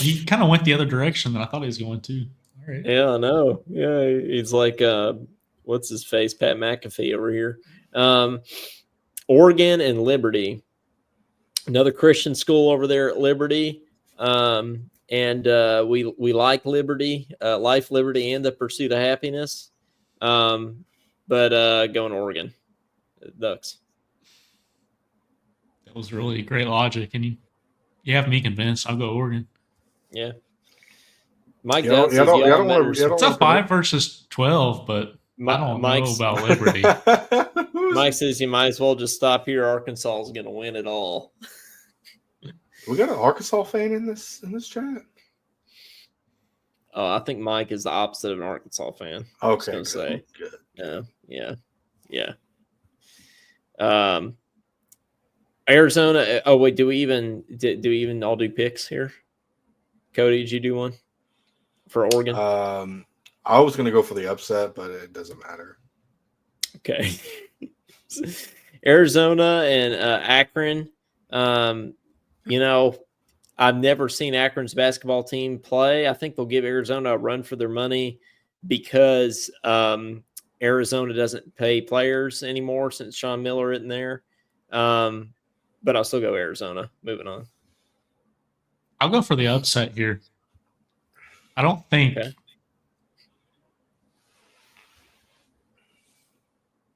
He kind of went the other direction than I thought he was going to. All right. Yeah, I know. Yeah, he's like, what's his face? Pat McAfee over here. Oregon and Liberty. Another Christian school over there at Liberty. And we like Liberty, life, liberty, and the pursuit of happiness. But going Oregon, Ducks. That was really great logic, and you have me convinced. I'll go Oregon. Yeah. Mike, It's a 5 versus 12, but I don't know about Liberty. Mike says you might as well just stop here. Arkansas is going to win it all. We got an Arkansas fan in this chat. Oh, I think Mike is the opposite of an Arkansas fan. Okay, good. Say. Good. Yeah. Arizona. Oh wait, do we even all do picks here? Cody, did you do one for Oregon? I was going to go for the upset, but it doesn't matter. Okay. Arizona and Akron. I've never seen Akron's basketball team play. I think they'll give Arizona a run for their money because Arizona doesn't pay players anymore since Sean Miller isn't there. But I'll still go Arizona. Moving on. I'll go for the upset here. I don't think. Okay.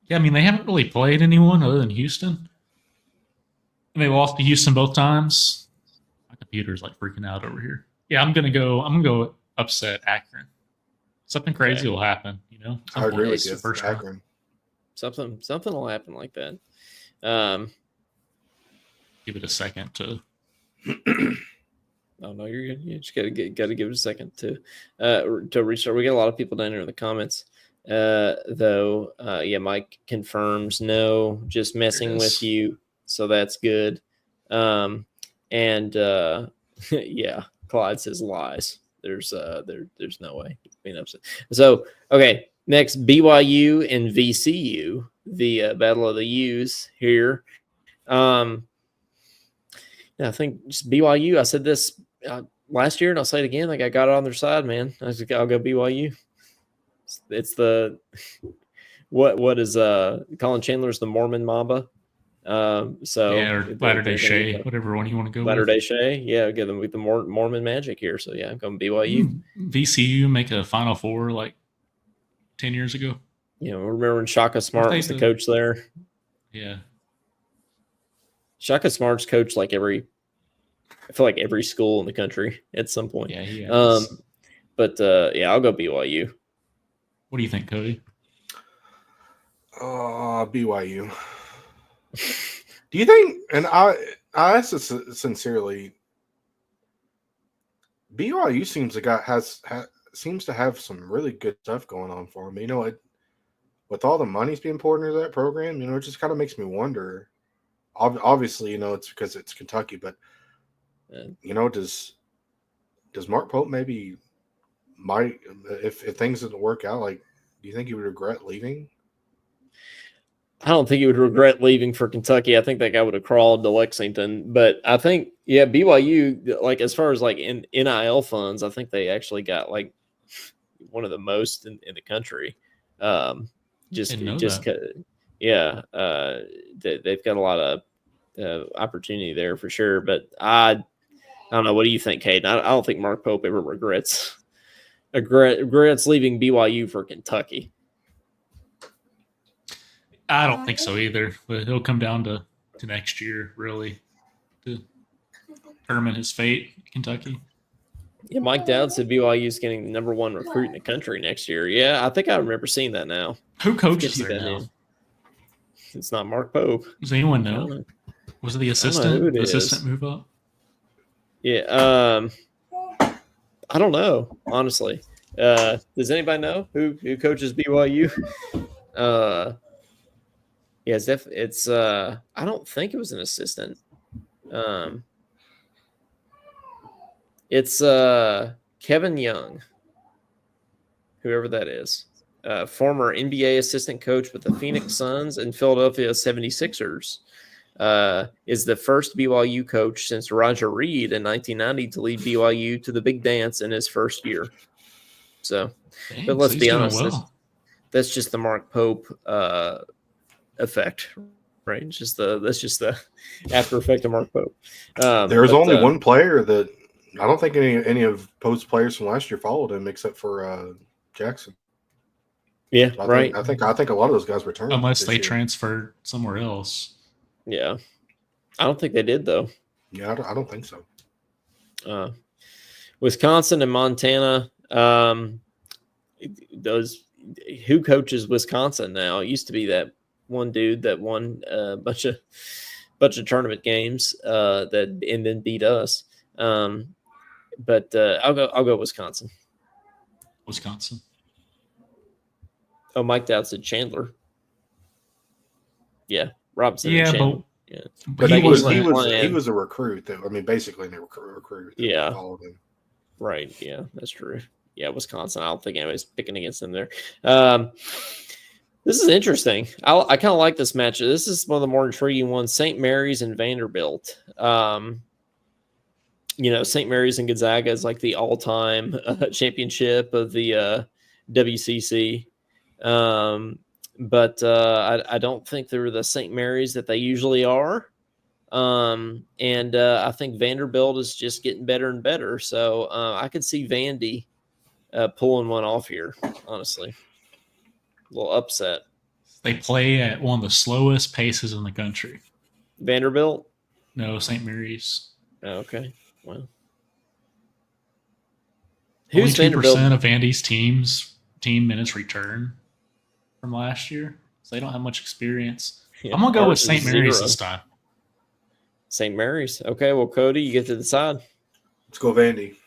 Yeah, I mean, they haven't really played anyone other than Houston. And they lost to Houston both times. My computer's like freaking out over here. Yeah, I'm gonna go upset Akron. Something crazy will happen, I agree with you. First Akron. Something will happen like that. Give it a second to. Oh no, you're good. You just gotta give it a second to restart. We got a lot of people down here in the comments. Though, Mike confirms no, just messing with you. So that's good. Yeah, Clyde says lies. There's no way being upset. So, okay, next BYU and VCU, the battle of the U's here. I think just BYU. I said this last year, and I'll say it again. Like I got it on their side, man. I'll go BYU. It's the what is Colin Chandler's the Mormon Mamba. Or Latter-day Shea, whatever one you want to go Latter-day Shea. Yeah, get them with the Mormon magic here. So yeah, I'm going BYU. VCU make a Final Four like 10 years ago. Remember when Shaka Smart was the coach there? Yeah. Shaka Smart's coached I feel like every school in the country at some point. Yeah, he has. I'll go BYU. What do you think, Cody? BYU. Do you think? And I ask this sincerely. BYU seems to have some really good stuff going on for them. You know, with all the money's being poured into that program, you know, it just kind of makes me wonder. Obviously, you know, it's because it's Kentucky, but you know, does Mark Pope maybe might if things didn't work out, like, do you think he would regret leaving? I don't think he would regret leaving for Kentucky. I think that guy would have crawled to Lexington. But I think, yeah, BYU, like as far as like in NIL funds, I think they actually got like one of the most in the country. They've got a lot of opportunity there for sure. But I don't know. What do you think, Caden? I don't think Mark Pope ever regrets leaving BYU for Kentucky. I don't think so either, but it'll come down to next year, really, to determine his fate. Kentucky. Yeah, Mike Dowd said BYU is getting the number 1 recruit in the country next year. Yeah, I think I remember seeing that now. Who coaches there now? It's not Mark Pope. Does anyone know? Was it the assistant? The assistant move up? Yeah, I don't know, honestly. Does anybody know who coaches BYU? Yeah, it's I don't think it was an assistant. It's Kevin Young, whoever that is. Former NBA assistant coach with the Phoenix Suns and Philadelphia 76ers. Is the first BYU coach since Roger Reed in 1990 to lead BYU to the big dance in his first year. So, but let's be honest, that's just the Mark Pope effect, right? That's just the after effect of Mark Pope. There's only one player that I don't think any of Pope's players from last year followed him except for Jackson. Yeah, so right. I think a lot of those guys returned unless they transferred somewhere else. Yeah, I don't think they did though. Yeah, I don't think so. Wisconsin and Montana. Those who coaches Wisconsin now? It used to be that one dude that won a bunch of tournament games and then beat us. But I'll go Wisconsin. Wisconsin. Oh, Mike Dowd said Chandler. Yeah, Robinson. Yeah, and Chandler. But he was a recruit. Though. I mean, basically a recruit. Yeah. Followed him. Right. Yeah, that's true. Yeah, Wisconsin. I don't think anybody's picking against them there. This is interesting. I kind of like this matchup. This is one of the more intriguing ones. St. Mary's and Vanderbilt. St. Mary's and Gonzaga is like the all-time championship of the WCC. But I don't think they're the St. Mary's that they usually are. I think Vanderbilt is just getting better and better. So I could see Vandy pulling one off here, honestly. A little upset. They play at one of the slowest paces in the country. Vanderbilt? No, St. Mary's. Oh, okay. Well. Who's 2% of Vandy's team minutes return from last year. So they don't have much experience. Yeah, I'm going to go with St. Mary's this time. St. Mary's. Okay, well, Cody, you get to decide. Let's go Vandy.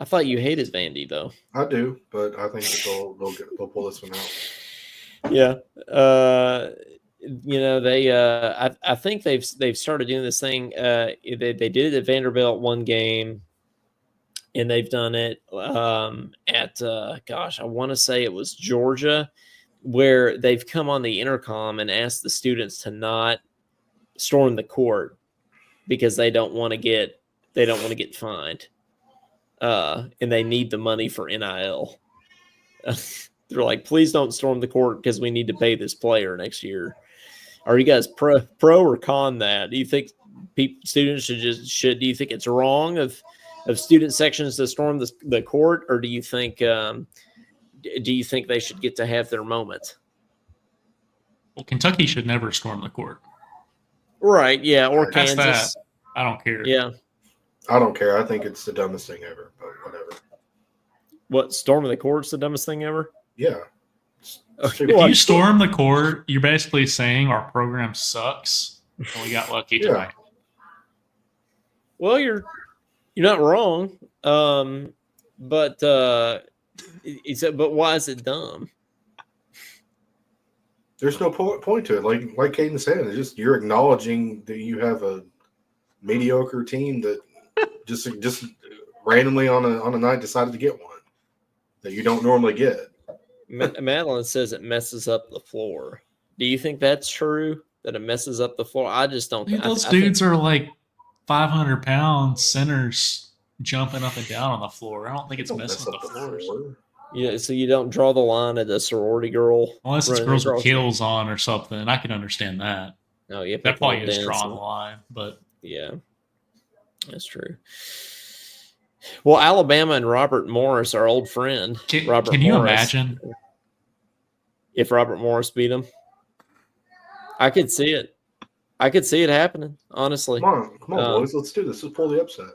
I thought you hated Vandy, though. I do, but I think they'll pull this one out. Yeah. I think they've started doing this thing. They did it at Vanderbilt one game, and they've done it at I want to say it was Georgia, where they've come on the intercom and asked the students to not storm the court because they don't want to get fined. And they need the money for NIL. They're like, please don't storm the court because we need to pay this player next year. Are you guys pro or con that? Do you think students should? Do you think it's wrong of student sections to storm the court, or do you think they should get to have their moment? Well, Kentucky should never storm the court. Right? Yeah, or Kansas. I don't care. Yeah. I don't care. I think it's the dumbest thing ever, but whatever. What, storming the court's the dumbest thing ever? Yeah. If you storm the court, you're basically saying our program sucks and we got lucky tonight. Well, you're You're not wrong. But he said, but why is it dumb? There's no point to it. Like Caden said, it's just you're acknowledging that you have a mediocre team that just randomly on a night decided to get one that you don't normally get. Madeline says it messes up the floor. Do you think that's true? That it messes up the floor? I just don't think those dudes are like 500-pound centers jumping up and down on the floor. I don't think it's messing with the floor. Yeah, so you don't draw the line at a sorority girl, unless it's girls with heels on or something. I can understand that. Oh yeah, that probably is drawing the line, but yeah, that's true. Well, Alabama and Robert Morris, our old friend. Can Robert you Morris, imagine if Robert Morris beat him? I could see it. I could see it happening. Honestly, come on, boys, let's do this. Let's pull the upset.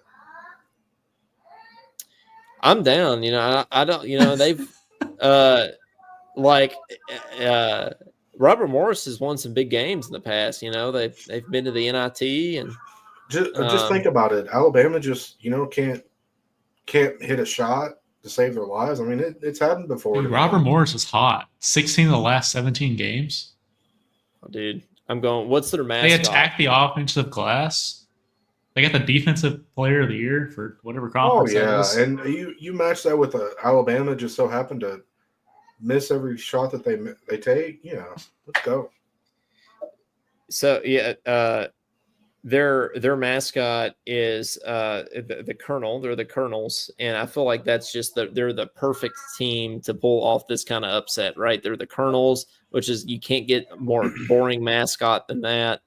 I'm down. I don't. They've Robert Morris has won some big games in the past. They've been to the NIT and just think about it. Alabama just can't hit a shot to save their lives. I mean, it's happened before. Dude, Robert Morris is hot. 16 of the last 17 games. Oh, dude, I'm going. What's their mascot? They attack the offensive glass. They got the defensive player of the year for whatever conference. Oh yeah, and you match that with Alabama just so happened to miss every shot that they take. Yeah, let's go. So yeah, their mascot is the Colonel. They're the Colonels, and I feel like that's just they're the perfect team to pull off this kind of upset, right? They're the Colonels, which is you can't get more boring mascot than that.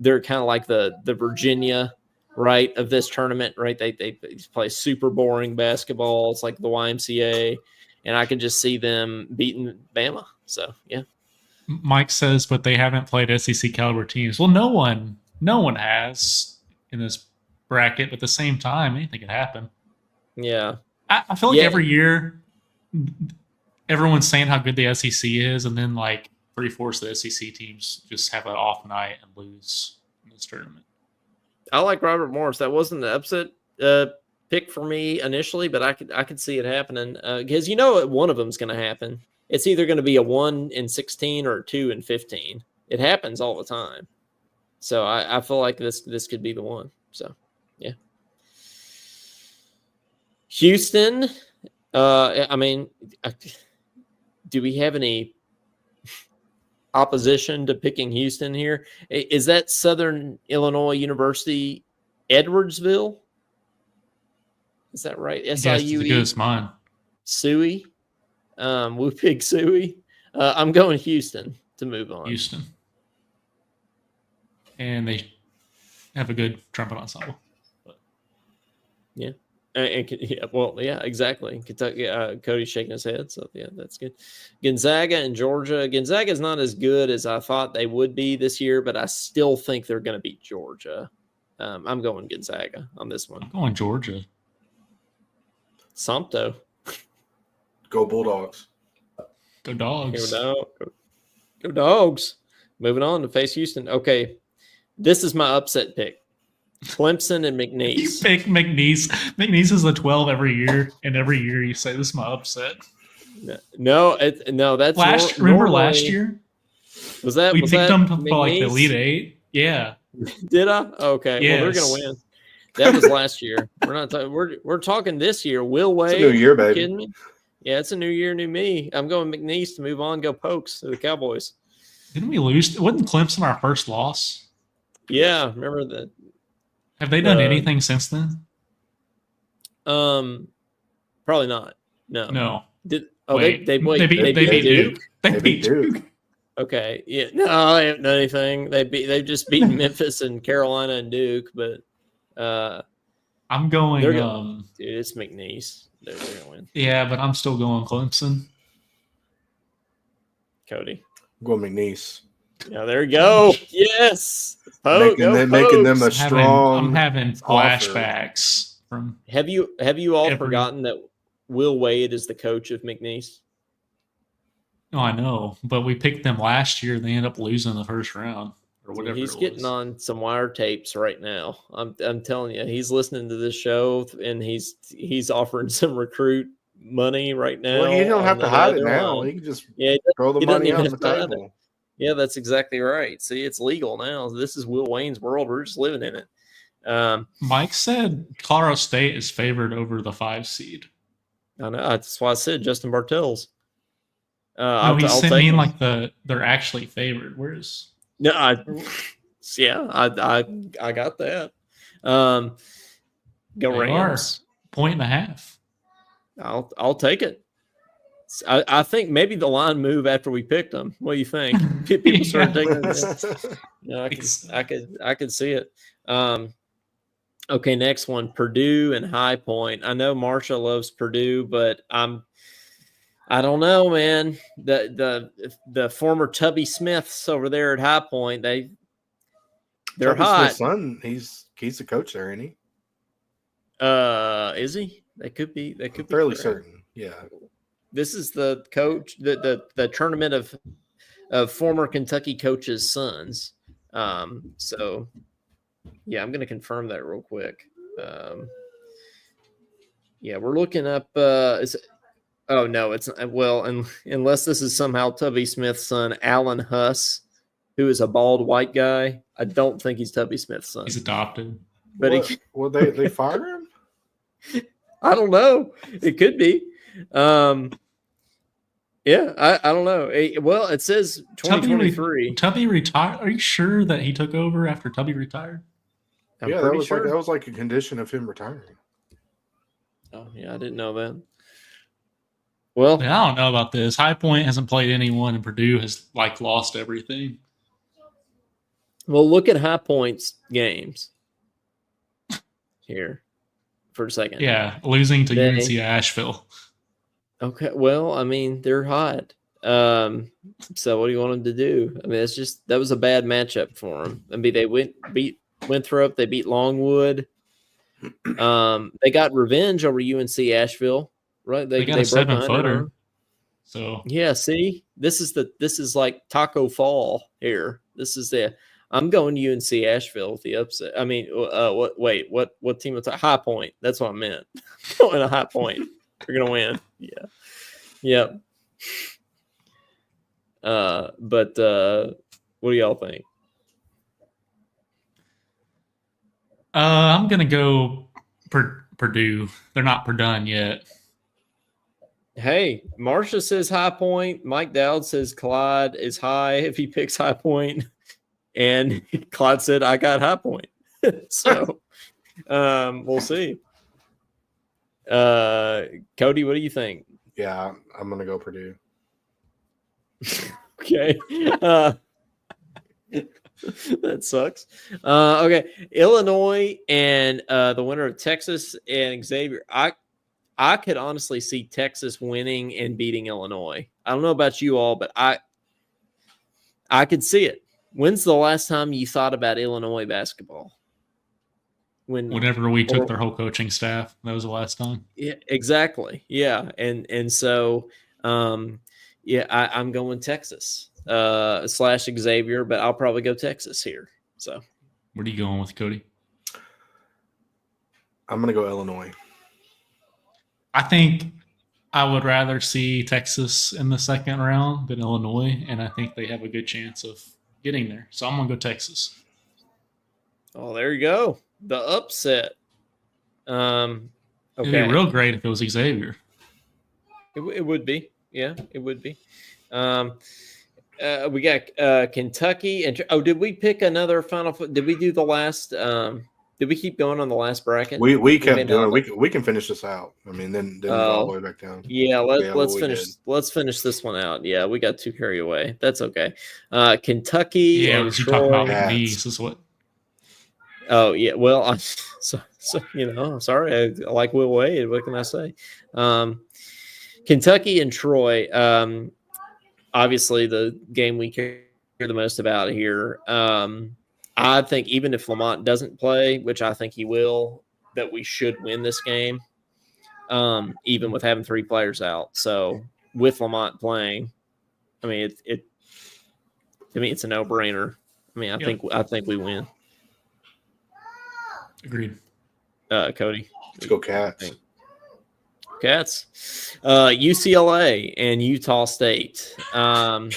They're kind of like the Virginia, right, of this tournament, right? They play super boring basketball. It's like the YMCA, and I can just see them beating Bama. So yeah. Mike says, but they haven't played SEC caliber teams. Well, no one has in this bracket, but at the same time, anything could happen. Yeah. I feel like every year everyone's saying how good the SEC is, and then like 3/4 of the SEC teams just have an off night and lose in this tournament. I like Robert Morris. That wasn't the upset pick for me initially, but I could see it happening because one of them's going to happen. It's either going to be a 1 in 16 or a 2 in 15. It happens all the time. So I feel like this could be the one. So yeah. Houston. Do we have any opposition to picking Houston here? Is that Southern Illinois University, Edwardsville? Is that right? SIUE. Yes, it's mine. Suey. Whoopig Suey. I'm going Houston to move on. Houston. And they have a good trumpet ensemble. But. Yeah. Exactly. Kentucky. Cody's shaking his head, so yeah, that's good. Gonzaga and Georgia. Gonzaga is not as good as I thought they would be this year, but I still think they're going to beat Georgia. I'm going Gonzaga on this one. I'm going Georgia. Sumpto. Go Bulldogs. Go Dogs. Go Dogs. Moving on to face Houston. Okay, this is my upset pick. Clemson and McNeese. You pick McNeese. McNeese is a 12 every year, and every year you say this is my upset. No, that's remember last year? Was that we was picked that them for McNeese? like the Elite Eight? Yeah. Did I? Okay. Yes. Well, they're gonna win. That was last year. We're not talking. We're talking this year. Will Wade. It's a new year, baby. Kidding me? Yeah, it's a new year, new me. I'm going McNeese to move on. Go Pokes to the Cowboys. Didn't we lose? Wasn't Clemson our first loss? Yeah, remember that. Have they done anything since then? Probably not. No. They beat Duke. They beat Duke. Okay. Yeah. No, they haven't done anything. They've just beaten Memphis and Carolina and Duke, but I'm going. Dude, it's McNeese. They're gonna win. Yeah, but I'm still going Clemson. Cody. I'm going McNeese. Yeah, there you go. Yes. Making them a strong. I'm having flashbacks from. Have you all forgotten that Will Wade is the coach of McNeese? Oh, I know, but we picked them last year. They ended up losing the first round, or or whatever. He's it getting was. on some wiretapes right now. I'm telling you, he's listening to this show and he's offering some recruit money right now. Well, you don't on have to the hide it other now. line. You can just Yeah, throw the he doesn't money even on the have to hide it. table. Yeah, that's exactly right. See, it's legal now. This is Will Wayne's world. We're just living in it. Mike said Colorado State is favored over the 5 seed. I know. That's why I said Justin Bartels. No, I'll he sent take me him. like they're actually favored. Where's No, I got that. Go they Rams. are 1.5. I'll take it. I think maybe the line move after we picked them. What do you think? People started taking it. Yeah, I could see it. Okay, next one, Purdue and High Point. I know Marsha loves Purdue, but I don't know, man. The former Tubby Smiths over there at High Point, they're Tubby hot. Smith's son, he's the coach there, isn't he? Is he? They could be. They could I'm fairly be certain. Yeah. This is the coach, the tournament of former Kentucky coaches' sons. So yeah, I'm going to confirm that real quick. Yeah, we're looking up. Oh no, it's well, unless this is somehow Tubby Smith's son, Alan Huss, who is a bald white guy. I don't think he's Tubby Smith's son. He's adopted. But well, they fire him? I don't know. It could be. Yeah, I don't know. Well, it says 2023. Tubby retired. Are you sure that he took over after Tubby retired? I'm Yeah, pretty sure. that was like a condition of him retiring. Oh yeah, I didn't know that. Well, I don't know about this. High Point hasn't played anyone, and Purdue has like lost everything. Well, look at High Point's games here for a second. Yeah, losing to UNC Asheville. Okay, well, I mean, they're hot. So what do you want them to do? I mean, it's just that was a bad matchup for them. I mean, they went Winthrop, they beat Longwood. They got revenge over UNC Asheville, right? They got a 7-footer. So yeah, see, this is like Taco Fall here. This is I'm going UNC Asheville with the upset. I mean, what team was High Point? That's what I meant. Going to High Point. They're gonna win. Yeah. Yep. But what do y'all think? I'm gonna go Purdue. They're not Purdue yet. Hey, Marcia says High Point. Mike Dowd says Clyde is high if he picks High Point, and Clyde said I got High Point. So we'll see. Cody, what do you think? Yeah, I'm gonna go Purdue. Okay. That sucks. Okay. Illinois and the winner of Texas and Xavier. I could honestly see Texas winning and beating Illinois. I don't know about you all, but I could see it. When's the last time you thought about Illinois basketball? Whenever we took their whole coaching staff, that was the last time. Yeah, exactly. Yeah, and so yeah, I'm going Texas / Xavier, but I'll probably go Texas here. So, where are you going with, Cody? I'm gonna go Illinois. I think I would rather see Texas in the second round than Illinois, and I think they have a good chance of getting there. So I'm gonna go Texas. Oh, there you go. The upset. Okay. It'd be real great if it was Xavier. It would be. Yeah, it would be. We got Kentucky. And did we pick another Final? Did we do the last? Did we keep going on the last bracket? We kept doing it. We can finish this out. I mean, then all the way back down. Yeah, let's finish. Let's finish this one out. Yeah, we got too carried away. That's okay. Kentucky. Yeah, and you talking about McNeese is what. Oh yeah, well, so sorry. I like Will Wade. What can I say? Kentucky and Troy. Obviously, the game we care the most about here. I think even if Lamont doesn't play, which I think he will, that we should win this game, even with having 3 players out. So with Lamont playing, I mean, to me, it's a no-brainer. I mean, I Yep. think we win. Agreed. Cody. Let's go Cats. Cats. UCLA and Utah State. Don't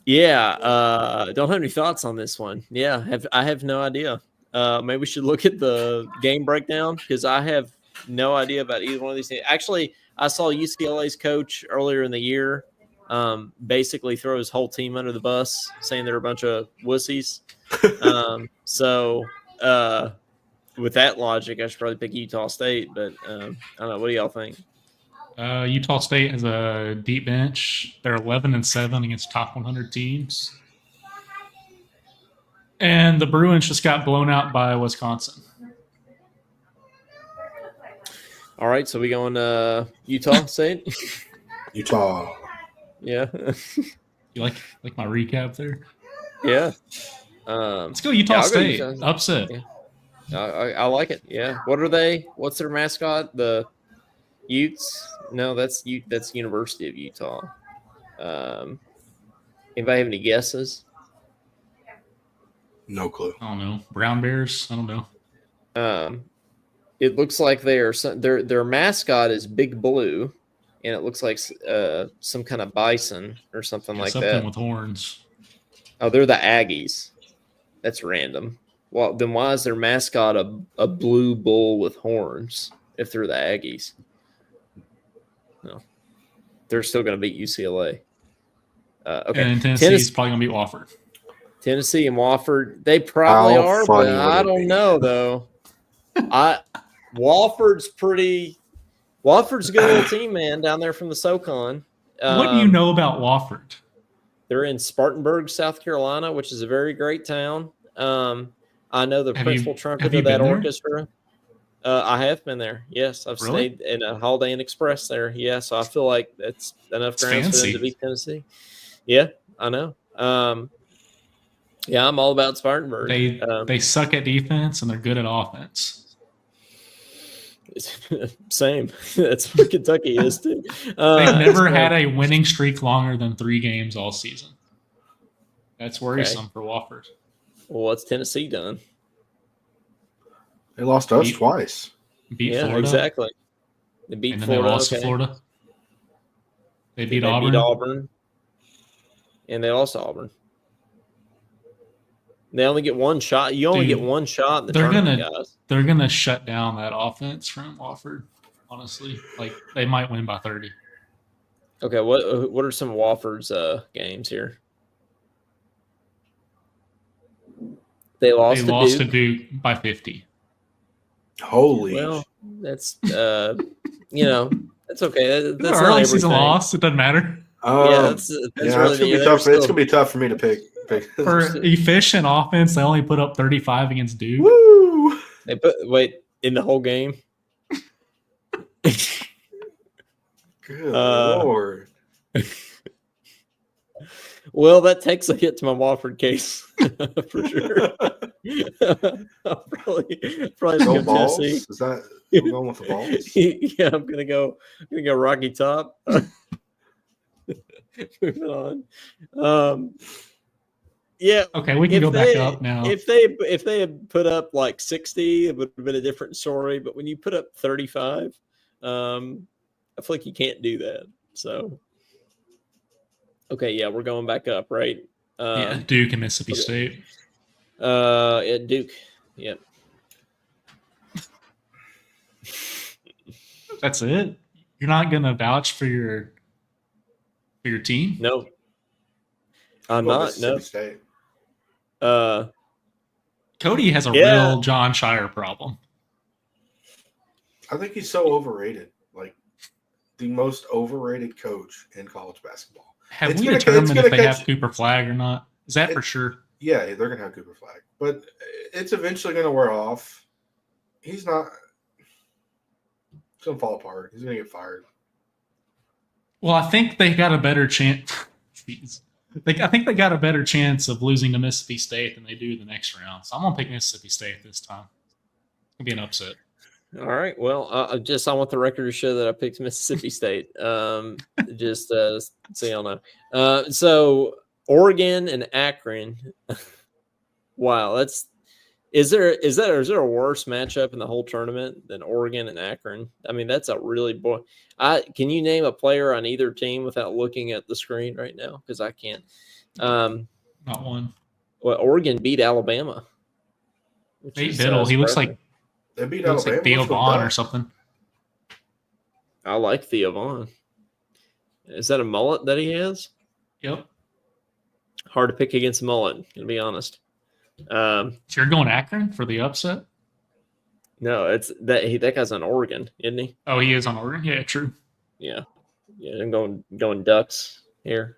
have any thoughts on this one. I have no idea. Maybe we should look at the game breakdown because I have no idea about either one of these things. Actually, I saw UCLA's coach earlier in the year basically throw his whole team under the bus, saying they're a bunch of wussies. With that logic, I should probably pick Utah State, but I don't know. What do y'all think? Utah State has a deep bench. They're 11-7 against top 100 teams. And the Bruins just got blown out by Wisconsin. All right, so we going Utah State? Utah. Yeah. You like my recap there? Yeah. Let's go Utah I'll go State. Utah. Upset. Yeah. I like it. Yeah. What are they? What's their mascot? The Utes? No, that's University of Utah. Anybody have any guesses? No clue. I don't know. Brown Bears? I don't know. It looks like their mascot is Big Blue, and it looks like some kind of bison or something like something that. with horns. Oh, they're the Aggies. That's random. Well, then why is their mascot a blue bull with horns if they're the Aggies? No, they're still going to beat UCLA. Okay, And Tennessee's probably going to beat Wofford. Tennessee and Wofford, they probably How are, funny but would I it don't be? know though. Wofford's a good little team, man, down there from the SoCon. What do you know about Wofford? They're in Spartanburg, South Carolina, which is a very great town. I know the principal trumpet have you of that been there? orchestra. I have been there. Yes, I've Really? stayed in a Holiday Inn Express there. Yeah, so I feel like that's enough It's grounds for them fancy. to beat Tennessee. Yeah, I know. Yeah, I'm all about Spartanburg. They suck at defense and they're good at offense. Same. That's what Kentucky is too. They've never so- had a winning streak longer than 3 games all season. That's worrisome for Wofford. Well, what's Tennessee done? They lost to us Beat- twice. Beat Yeah, Florida. exactly. They beat And then Florida. they lost to okay. Florida. They beat They Auburn. beat Auburn. And they lost to Auburn. They only get one shot. You only Dude, get one shot in the they're tournament, gonna- guys. They're going to shut down that offense from Wofford, honestly. Like, they might win by 30. Okay, what are some Wofford's games here? They lost, They to, lost Duke. to Duke by 50. Holy. Well, that's that's okay. That's not early season everything. loss. It doesn't matter. Yeah, that's yeah, really it's gonna be they're tough. still- It's gonna be tough for me to pick. For efficient offense, they only put up 35 against Duke. Woo! They wait in the whole game. Good Uh, lord. Well, that takes a hit to my Wofford case for sure. I'll probably Go go balls. Tennessee. Is that we're going with the balls? Yeah, I'm gonna go Rocky Top. Moving on. Yeah, Okay, we can if go they, back up now. If they had put up like 60, it would have been a different story. But when you put up 35, I feel like you can't do that. So, okay, yeah, we're going back up, right? Yeah, Duke and Mississippi okay. State. At Duke, yep. That's it. You're not gonna vouch for your team. No, I'm Well, not. Mississippi No. State. Cody has a Yeah. real John Shire problem. I think he's so overrated. Like the most overrated coach in college basketball. Have It's we gonna- determined it's if gonna they catch- have Cooper Flag or not? Is that for sure? Yeah, they're gonna have Cooper Flag, but it's eventually gonna wear off. He's not. It's gonna fall apart. He's gonna get fired. Well, I think they got a better chance. Jeez. I think they got a better chance of losing to Mississippi State than they do the next round. So I'm gonna pick Mississippi State this time. It'll be an upset. All right. Well, I want the record to show that I picked Mississippi State. Just so y'all know. So Oregon and Akron. Wow, is there a worse matchup in the whole tournament than Oregon and Akron? I mean, that's a really can you name a player on either team without looking at the screen right now? Because I can't. Not one. Well, Oregon beat Alabama. Nate Biddle, he looks like they beat looks Alabama. like Theo Vaughn or something. I like Theo Vaughn. Is that a mullet that he has? Yep. Hard to pick against a mullet, to be honest. So you're going Akron for the upset? No, it's that guy's on Oregon, isn't he? Oh, he is on Oregon. Yeah, true. Yeah. I'm going Ducks here.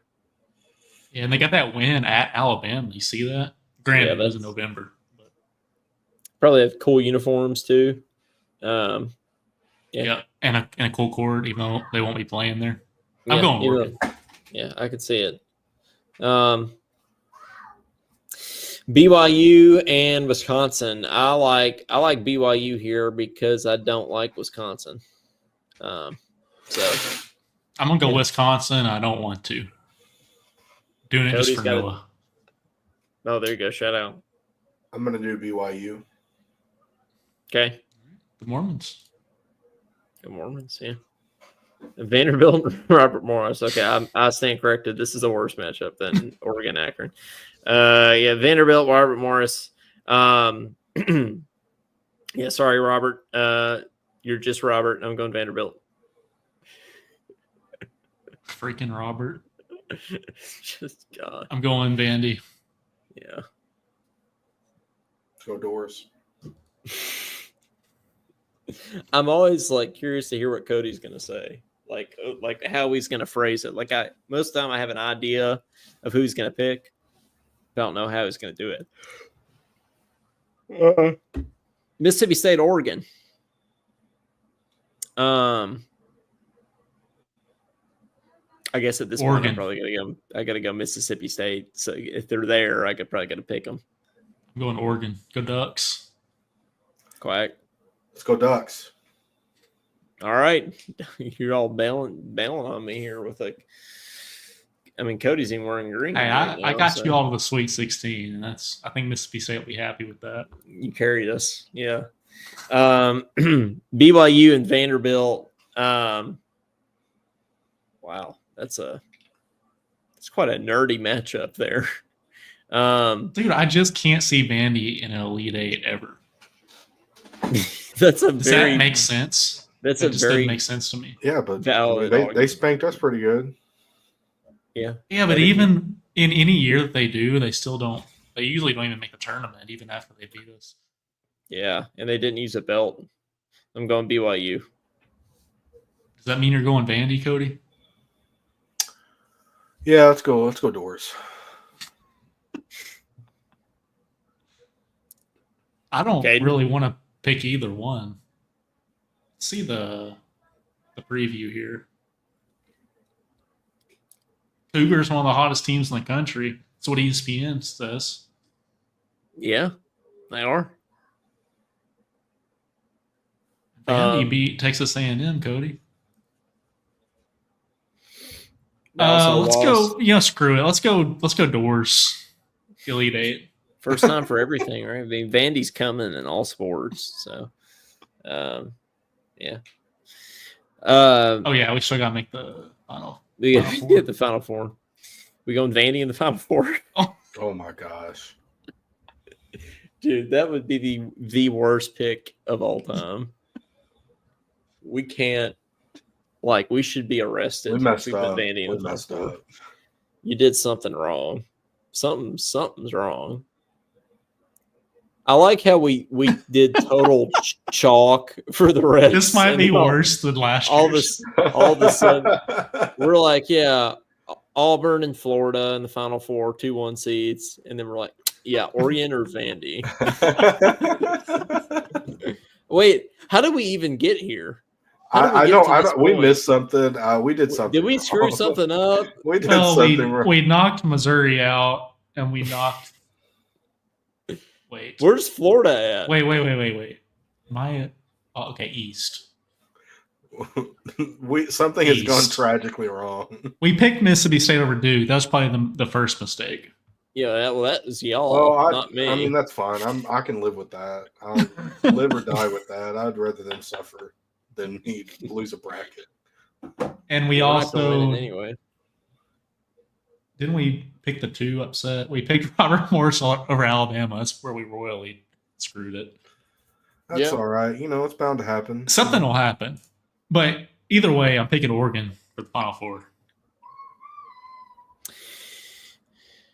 Yeah, and they got that win at Alabama. You see that? Granted, it was in November. But. Probably have cool uniforms too. Yeah, and a cool court, even though they won't be playing there. I'm going Oregon. Yeah, I could see it. BYU and Wisconsin. I like BYU here because I don't like Wisconsin. So I'm gonna go Wisconsin. I don't want to. Doing it just for Noah. Oh, there you go. Shout out. I'm gonna do BYU. Okay. The Mormons. The Mormons, yeah. Vanderbilt, Robert Morris. Okay, I stand corrected. This is a worse matchup than Oregon Akron. Vanderbilt, Robert Morris. Yeah, sorry, Robert. You're just Robert. I'm going Vanderbilt. Freaking Robert. Just God. I'm going Vandy. Yeah. Let's go Doors. I'm always curious to hear what Cody's going to say. Like how he's going to phrase it. Most of the time I have an idea of who he's going to pick. I don't know how he's going to do it. Mississippi State, Oregon. I guess at this point I'm probably going to go. I got to go Mississippi State. So if they're there, I could probably got to pick them. I'm going Oregon. Go Ducks. Quack. Let's go Ducks. All right. You're all bailing on me here with Cody's even wearing green. Hey, I got you all to the Sweet 16, and I think Mississippi State will be happy with that. You carried us. Yeah. BYU and Vanderbilt. Wow. That's quite a nerdy matchup there. Dude, I just can't see Vandy in an Elite Eight ever. Does that make sense? Doesn't make sense to me. Yeah, but they spanked us pretty good. Yeah. Yeah, but even in any year that they do, they still don't. They usually don't even make the tournament, even after they beat us. Yeah, and they didn't use a belt. I'm going BYU. Does that mean you're going Vandy, Cody? Yeah, let's go Doors. I don't really want to pick either one. Let's see the preview here. Cougars one of the hottest teams in the country. That's what ESPN says. Yeah, they are. Vandy beat Texas A&M, Cody. Let's go. Screw it. Let's go Doors. Elite Eight. First time for everything, right? I mean, Vandy's coming in all sports, so yeah. We still gotta make the final. We get the Final Four. We going Vandy in the Final Four. Oh my gosh, dude, that would be the worst pick of all time. We can't. We should be arrested. We messed up. Vandy in the Final Four. You did something wrong. Something's wrong. I like how we did total chalk for the rest. This might be worse than last year. All of a sudden, we're like, yeah, Auburn and Florida in the Final Four, 2-1 seeds, and then we're like, yeah, Oregon or Vandy. Wait, how did we even get here? I don't. We missed something. We did something. Did we screw something up? We did something wrong. We knocked Missouri out, and we knocked. Wait. Where's Florida at? Wait. Okay, East. Something has gone East. tragically wrong. We picked Mississippi State over Duke. That was probably the first mistake. Yeah, that was y'all, Well, not me. I mean that's fine. I can live with that. I'll live or die with that. I'd rather them suffer than me lose a bracket. And we We're not gonna win also it anyway. didn't we pick the 2 upset? We picked Robert Morris over Alabama. That's where we royally screwed it. That's Yeah. all right. It's bound to happen. Something will happen. But either way, I'm picking Oregon for the Final Four.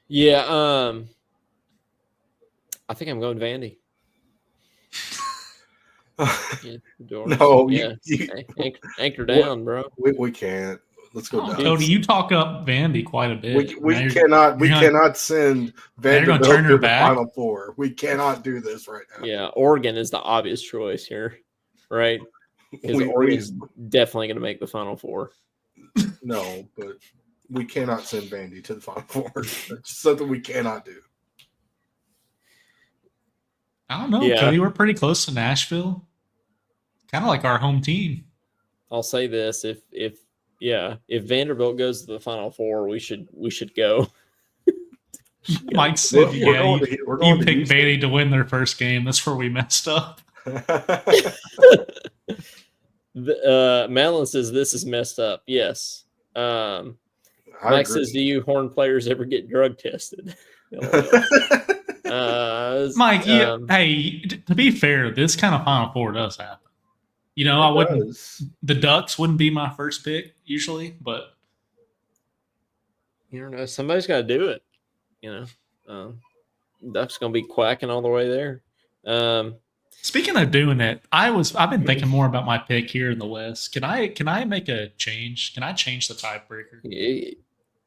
Yeah, I think I'm going Vandy. Yeah, No, yeah. Anchor down, bro. we can't. Let's go Oh, down. Cody, you talk up Vandy quite a bit. We Now you're cannot send you're gonna Vanderbilt turn to your the back? Final Four. We cannot do this right now. Yeah, Oregon is the obvious choice here, right? Because Oregon's definitely going to make the Final Four. No, but we cannot send Vandy to the Final Four. That's something we cannot do. I don't know, Yeah. Cody. We're pretty close to Nashville. Kind of like our home team. I'll say this: if Vanderbilt goes to the Final Four, we should go. Mike said, We're going to you picked Houston. Vandy to win their first game. That's where we messed up. Madeline says this is messed up. Yes. I Mike agree. says, "Do you horn players ever get drug tested?" Mike, hey, to be fair, this kind of Final Four does happen. I wouldn't. The Ducks wouldn't be my first pick usually, but you don't know. Somebody's got to do it. Ducks gonna be quacking all the way there. speaking of doing it, I've been thinking more about my pick here in the West. Can I make a change? Can I change the tiebreaker?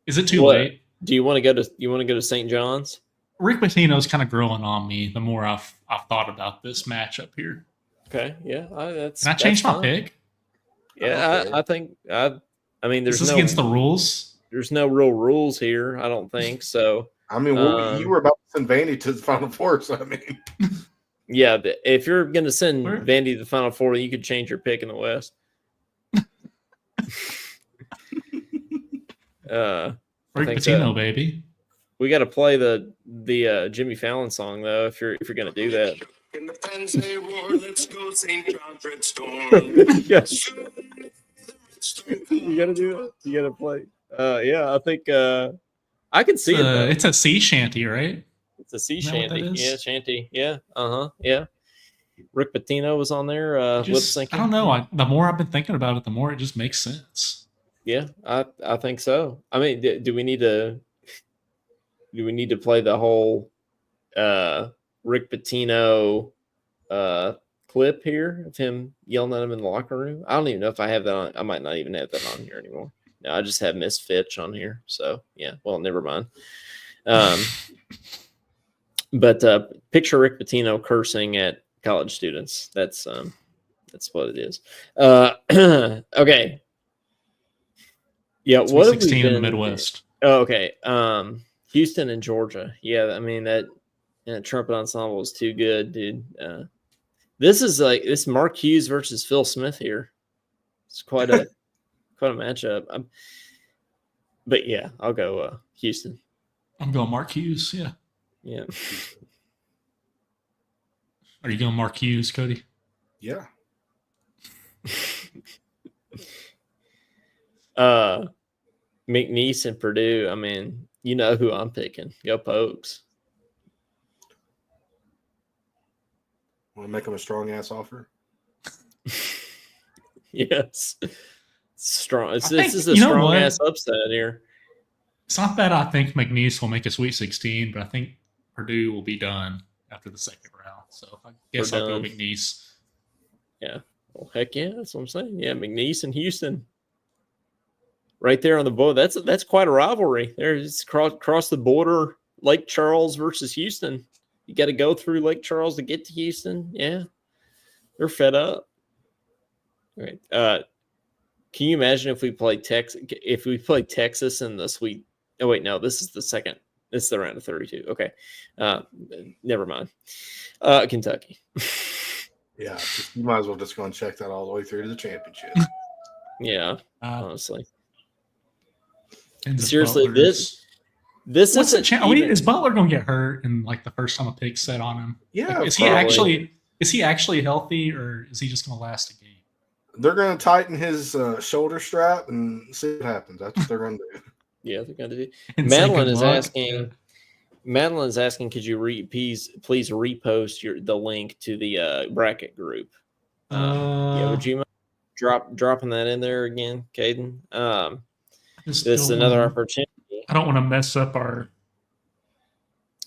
Is it too late? Do you want to go to St. John's? Rick Pitino's kind of growing on me the more I've thought about this matchup here. Okay, yeah, Can I change my pick? Yeah, I think I mean, Is this against the rules? There's no real rules here. I don't think so. I mean, you were about to send Vandy to the Final Four, so I mean, yeah, if you're going to send Where? Vandy to the Final Four, you could change your pick in the West. Rick think Pitino, so. baby. We got to play the Jimmy Fallon song though. If you're going to do that, In the fans they roar, let's go St. John's Red Storm. yes, you got to do it. You got to play. Yeah, I think I can see it. Though. It's a sea shanty, right? It's a sea Is that what that shanty. is? Yeah, shanty. Yeah. Yeah. Rick Pitino was on there lip syncing. I don't know. The more I've been thinking about it, the more it just makes sense. Yeah, I think so. I mean, do we need to play the whole Rick Pitino clip here of him yelling at him in the locker room? I don't even know if I have that on. I might not even have that on here anymore. No, I just have Miss Fitch on here. So yeah, well, never mind. But picture Rick Pitino cursing at college students. That's what it is. Okay. Yeah, Sweet what have we 16 in the been- Midwest. Oh, okay. Houston and Georgia. Yeah, I mean that trumpet ensemble is too good, dude. This is Mark Hughes versus Phil Smith here. It's quite a matchup. But yeah, I'll go Houston. I'm going Mark Hughes. Yeah. Yeah. Are you going Mark Hughes, Cody? yeah. McNeese and Purdue. I mean, you know who I'm picking. Go Pokes. Want to make them a strong ass offer? Yes. Strong. This think- is a you know strong what? ass upset here. It's not that I think McNeese will make a Sweet 16, but I think Purdue will be done after the second round. So I guess I'll go done. McNeese. Well, heck yeah, that's what I'm saying. Yeah, McNeese and Houston, right there on the board. That's quite a rivalry. There's across the border, Lake Charles versus Houston. You got to go through Lake Charles to get to Houston. Yeah, they're fed up. All right. Can you imagine if we played Texas? If we played Texas in the Sweet? Oh wait, no. This is the second. This is the round of 32. Okay, never mind. Kentucky. Yeah, you might as well just go and check that all the way through to the championship. Yeah, Uh, honestly. Kansas Seriously, Butler's- this What's the isn't chance? even- Is Butler going to get hurt in like the first time a pick set on him? Yeah, Like, is probably. he actually healthy, or is he just going to last a game? They're going to tighten his shoulder strap and see what happens. That's what they're going to do. Yeah, they're going to do. And say Madeline good is luck? asking. Madeline is asking, could you please repost the link to the bracket group? Yeah, would you mind dropping that in there again, Caden? Just This is don't another wanna- opportunity. I don't want to mess up our.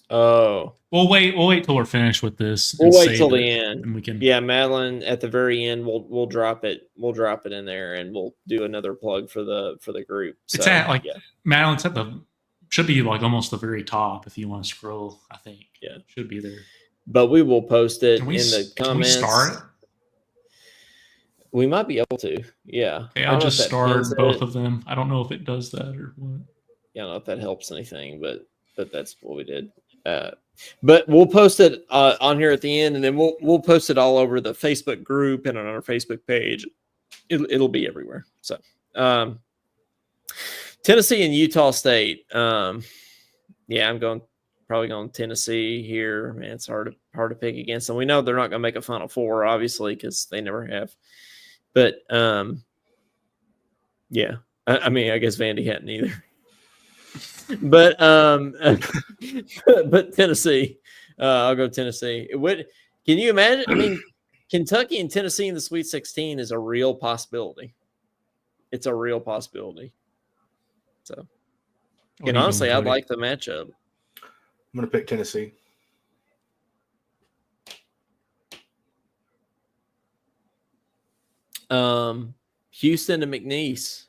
Oh, We'll wait till we're finished with this. we'll and wait save till it, the end. and we can. Yeah, Madeline, at the very end, we'll drop it. We'll drop it in there, and we'll do another plug for the group. It's So, at like yeah. Madeline's at the should be like almost the very top if you want to scroll. I think Yeah. should be there. But we will post it Can in we, the can we comments. start? We might be able to. Yeah. Okay, I I don't know just if that starred pins both it. of them. I don't know if it does that or what. I don't know if that helps anything, but that's what we did. But we'll post it on here at the end, and then we'll post it all over the Facebook group and on our Facebook page. It'll be everywhere. So, Tennessee and Utah State. Yeah, I'm probably going Tennessee here. Man, it's hard to pick against them. We know they're not going to make a Final Four, obviously, because they never have. But yeah, I mean, I guess Vandy hadn't either. But but Tennessee, I'll go Tennessee. Can you imagine? I mean, Kentucky and Tennessee in the Sweet 16 is a real possibility. It's a real possibility. So, and honestly, I like the matchup. I'm going to pick Tennessee. Houston and McNeese.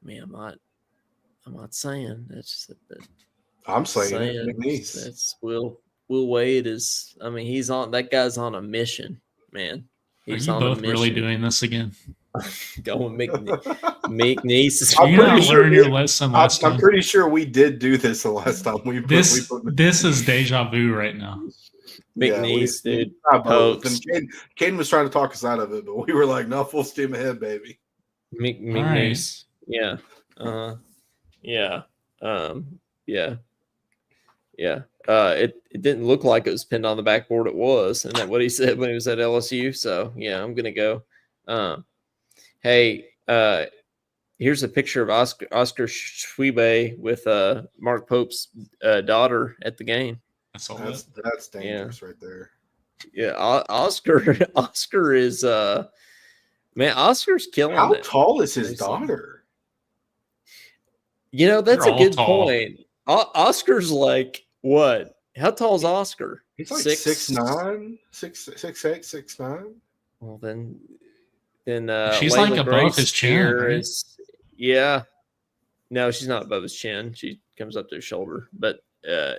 Man, I'm not saying that's. I'm saying McNeese. That's Will Wade is. I mean, he's on. That guy's on a mission, man. He's Are you on both a mission. really doing this again? Going McNeese. I'm You not pretty sure learn your lesson last I'm time. pretty sure we did do this the last time we This is deja vu right now. McNeese, dude. Both. Pokes. And Caden was trying to talk us out of it, but we were like, no, full steam ahead, baby. McNeese. Yeah. Yeah. Yeah. Yeah. It didn't look like it was pinned on the backboard. It was, and that's what he said when he was at LSU. So yeah, I'm gonna go. Hey, here's a picture of Oscar Schwebe with Mark Pope's daughter at the game. That's dangerous right there. Yeah, Oscar is man, Oscar's killing How it. tall is his daughter? You know, that's They're a all good tall. point. Oscar's like what? How tall is Oscar? He's like 6'9", 6'8", 6'9". Well, then She's Layla like above Grace his chin, here right? yeah. No, she's not above his chin. She comes up to his shoulder, but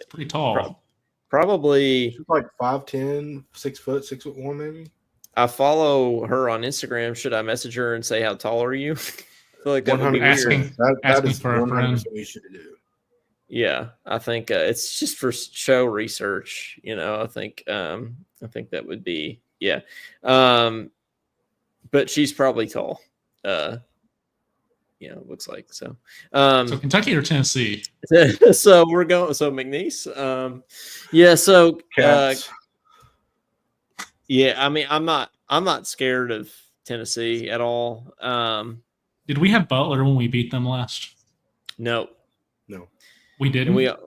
Pretty tall. probably She's like 5'10", 6 foot, 6'1", maybe. I follow her on Instagram. Should I message her and say how tall are you? I feel like that would be 100%. weird. That Asking is for a 100% friend. what you should do. Yeah, I think it's just for show research. You know, I think that would be yeah. But she's probably tall. It looks like so. So Kentucky or Tennessee? So we're going. So McNeese. Yeah. So Cats. yeah. I mean, I'm not scared of Tennessee at all. Did we have Butler when we beat them last? No. We didn't. And we had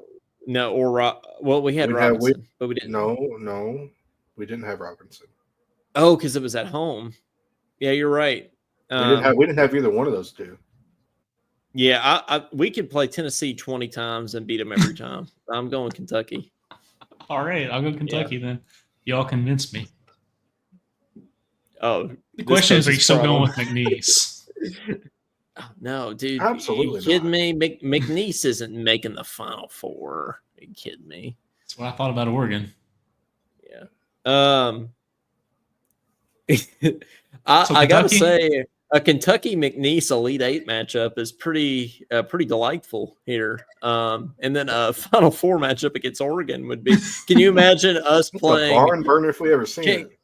Robinson, but we didn't. No, we didn't have Robinson. Oh, because it was at home. Yeah, you're right. We didn't have either one of those two. Yeah, we could play Tennessee 20 times and beat them every time. I'm going Kentucky. All right, I'll go Kentucky then. Y'all convinced me. Oh, The question is, are you still going with McNeese? Oh, no, dude. Absolutely Are you kidding me? McNeese isn't making the Final Four. Are you kidding me? That's what I thought about Oregon. Yeah. I gotta Kentucky? say, a Kentucky McNeese Elite Eight matchup is pretty delightful here. And then a Final Four matchup against Oregon would be. Can you imagine us It's a playing? barn burner if we ever seen it.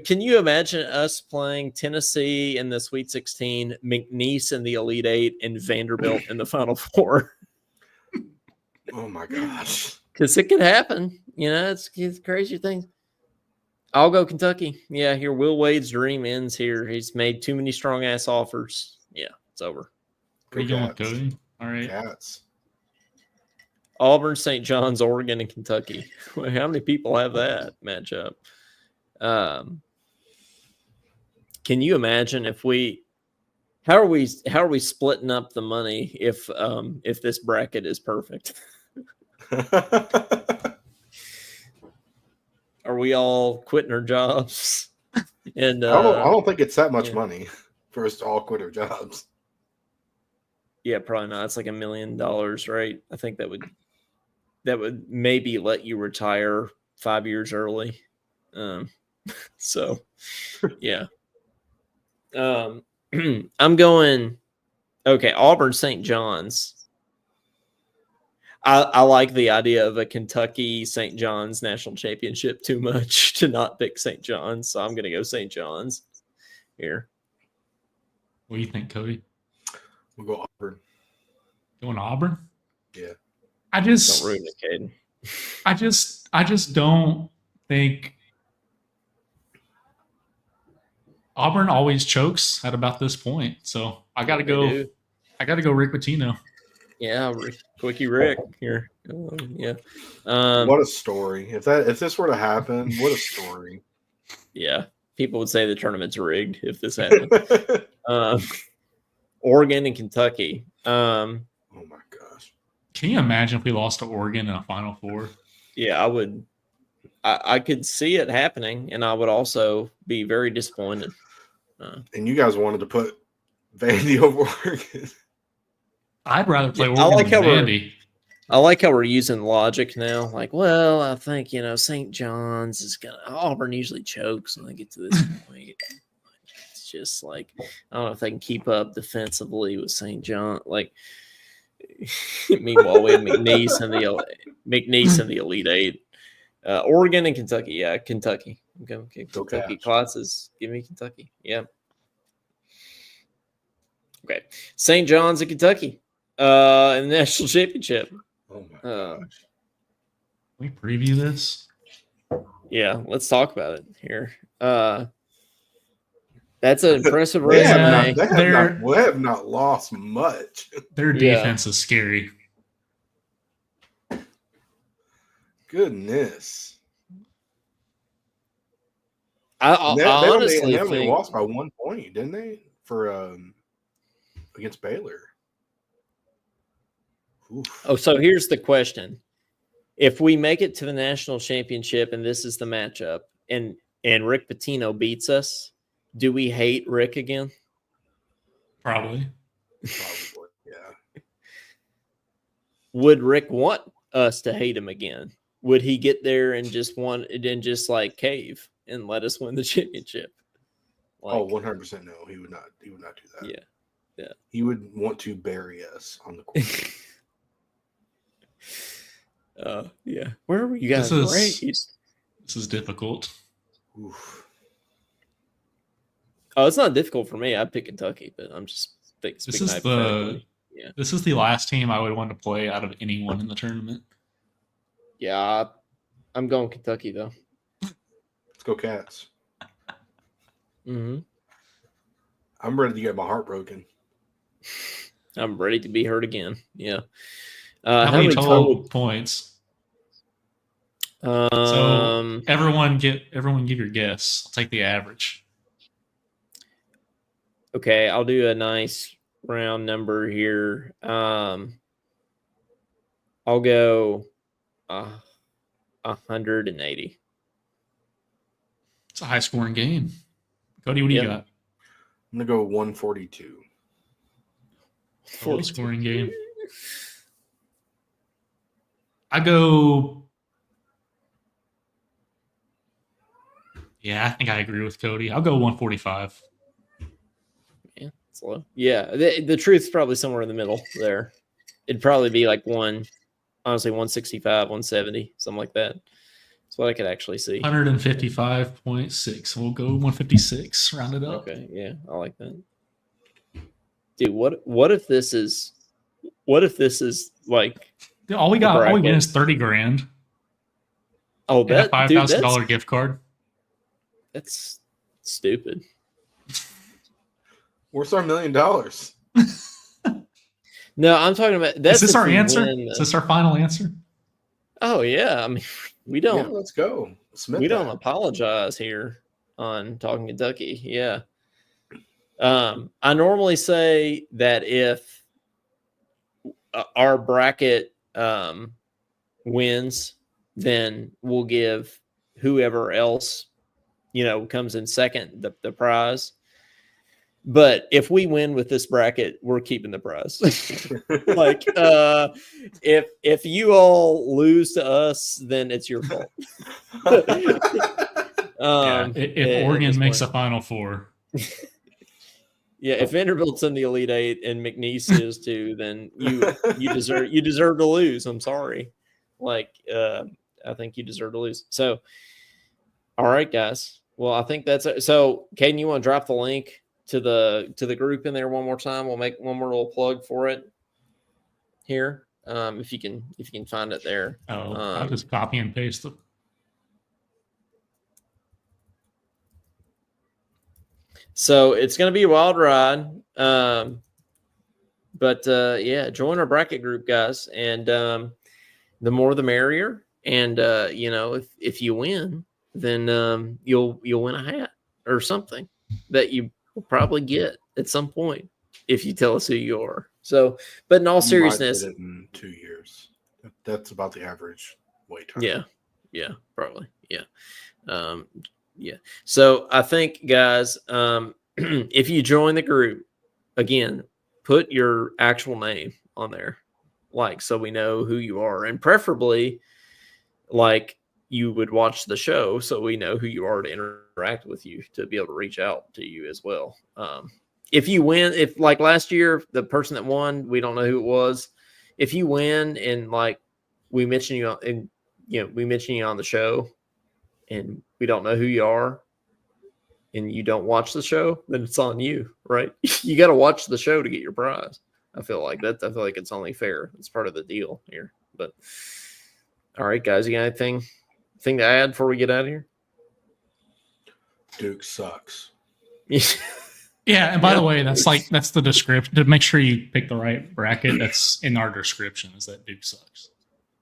Can you imagine us playing Tennessee in the Sweet 16, McNeese in the Elite Eight, and Vanderbilt in the Final Four? Oh my gosh. Because it could happen. You know, it's crazy things. I'll go Kentucky. Yeah, here Will Wade's dream ends here. He's made too many strong ass offers. Yeah, it's over. Where you going with Cody? All right. Cats. Auburn, St. John's, Oregon, and Kentucky. How many people have that matchup? Can you imagine if how are we splitting up the money if this bracket is perfect? Are we all quitting our jobs? And I don't think it's that much money for us to all quit our jobs. Yeah, probably not. It's like $1 million, right? I think that would maybe let you retire 5 years early. So yeah. I'm going Auburn, St. John's. I like the idea of a Kentucky St. John's national championship too much to not pick St. John's. So I'm going to go St. John's here. What do you think, Cody? We'll go Auburn. Going Auburn? Yeah. Don't ruin it, Caden. I just don't think Auburn always chokes at about this point. So I got to go Rick Pitino. Yeah, Quickie Rick here. Yeah. What a story! If this were to happen, what a story! Yeah, people would say the tournament's rigged if this happened. Oregon and Kentucky. Oh my gosh! Can you imagine if we lost to Oregon in a Final Four? Yeah, I would. I could see it happening, and I would also be very disappointed. And you guys wanted to put Vandy over Oregon. I'd rather play Oregon than Vandy. I like how we're using logic now. Like, well, I think St. John's is gonna. Auburn usually chokes when they get to this point. It's just like I don't know if they can keep up defensively with St. John. Like, meanwhile, we have McNeese and the Elite Eight. Oregon and Kentucky. Yeah, Kentucky. Okay, Kentucky. Classes. Give me Kentucky. Yeah. Okay. St. John's and Kentucky. In the national championship. Oh my gosh. Can we preview this? Yeah, let's talk about it here. That's an impressive They resume. have not lost much. Their defense is scary. Goodness. I honestly think they only lost by 1 point, didn't they? For against Baylor. Oof. Oh, so here's the question. If we make it to the national championship and this is the matchup and Rick Pitino beats us, do we hate Rick again? Probably, yeah. Would Rick want us to hate him again? Would he get there and just like cave and let us win the championship? Like, 100% no. He would not do that. Yeah. Yeah. He would want to bury us on the court. Yeah. Where were you guys raised? This is difficult. Oof. Oh, it's not difficult for me. I pick Kentucky, but I'm just thinking. This is the last team I would want to play out of anyone in the tournament. Yeah, I'm going Kentucky though. Let's go Cats. Mm-hmm. I'm ready to get my heart broken. I'm ready to be hurt again. Yeah. How many total points? So everyone give your guess. I'll take the average. Okay, I'll do a nice round number here. I'll go 180. It's a high scoring game. Cody, what do you got? I'm gonna go 142. Low scoring game. I go. Yeah, I think I agree with Cody. I'll go 145. Yeah, it's low. Yeah, the truth's probably somewhere in the middle there. It'd probably be like 165, 170, something like that. so I could actually see. 155.6. We'll go 156. Round it up. Okay, yeah, I like that. Dude, what if this is like Dude, all we bracket. win is 30 grand oh and a that $5,000 gift card. that's stupid. Where's our $1 million? No, I'm talking about that's Is this if our we answer? win Is this our final answer? Oh yeah, I mean we Yeah, don't let's go. Submit we don't that. apologize here on Talking Kentucky. Yeah. I normally say that if our bracket wins, then we'll give whoever else, comes in second the prize. But if we win with this bracket, we're keeping the prize. Like if you all lose to us, then it's your fault. If Oregon makes a Final Four. Yeah, if Vanderbilt's in the Elite Eight and McNeese is too, then you deserve to lose. I'm sorry. I think you deserve to lose. So, all right, guys. Well, I think that's it. So, Caden, you want to drop the link to the group in there one more time? We'll make one more little plug for it here. If you can find it there. I'll just copy and paste them. So it's going to be a wild ride. But yeah, join our bracket group, guys. And the more the merrier. And if you win, then you'll win a hat or something that you will probably get at some point if you tell us who you are. So, but in all seriousness, you might get it in 2 years. That's about the average wait time. Yeah, probably. Yeah. Yeah. So I think, guys, if you join the group, again, put your actual name on there, so we know who you are, and preferably, you would watch the show so we know who you are to interact with you, to be able to reach out to you as well. If you win, if like last year, the person that won, we don't know who it was. If you win and we mention you on, we mention you on the show, and we don't know who you are, and you don't watch the show, then it's on you, right? You got to watch the show to get your prize. I feel like it's only fair. It's part of the deal here. But all right, guys, you got anything to add before we get out of here? Duke sucks. Yeah, and by the way, that's the description. To make sure you pick the right bracket, that's in our description, is that Duke sucks.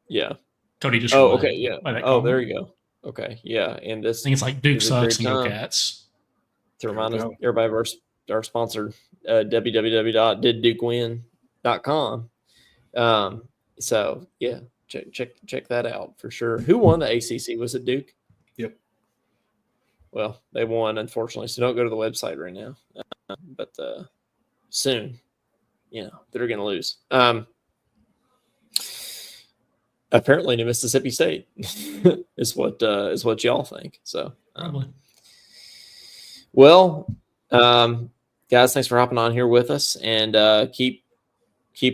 Yeah. Cody just. Oh, okay. Yeah. Oh, comment. There you go. Okay. Yeah. And this, I think it's Duke sucks and go Cats. To remind us, everybody of our sponsor, www.diddukewin.com. So yeah, check that out for sure. Who won the ACC? Was it Duke? Yep. Well, they won, unfortunately. So don't go to the website right now. But soon, they're going to lose. Apparently, to Mississippi State is what y'all think. So, Probably. Well, guys, thanks for hopping on here with us, and keep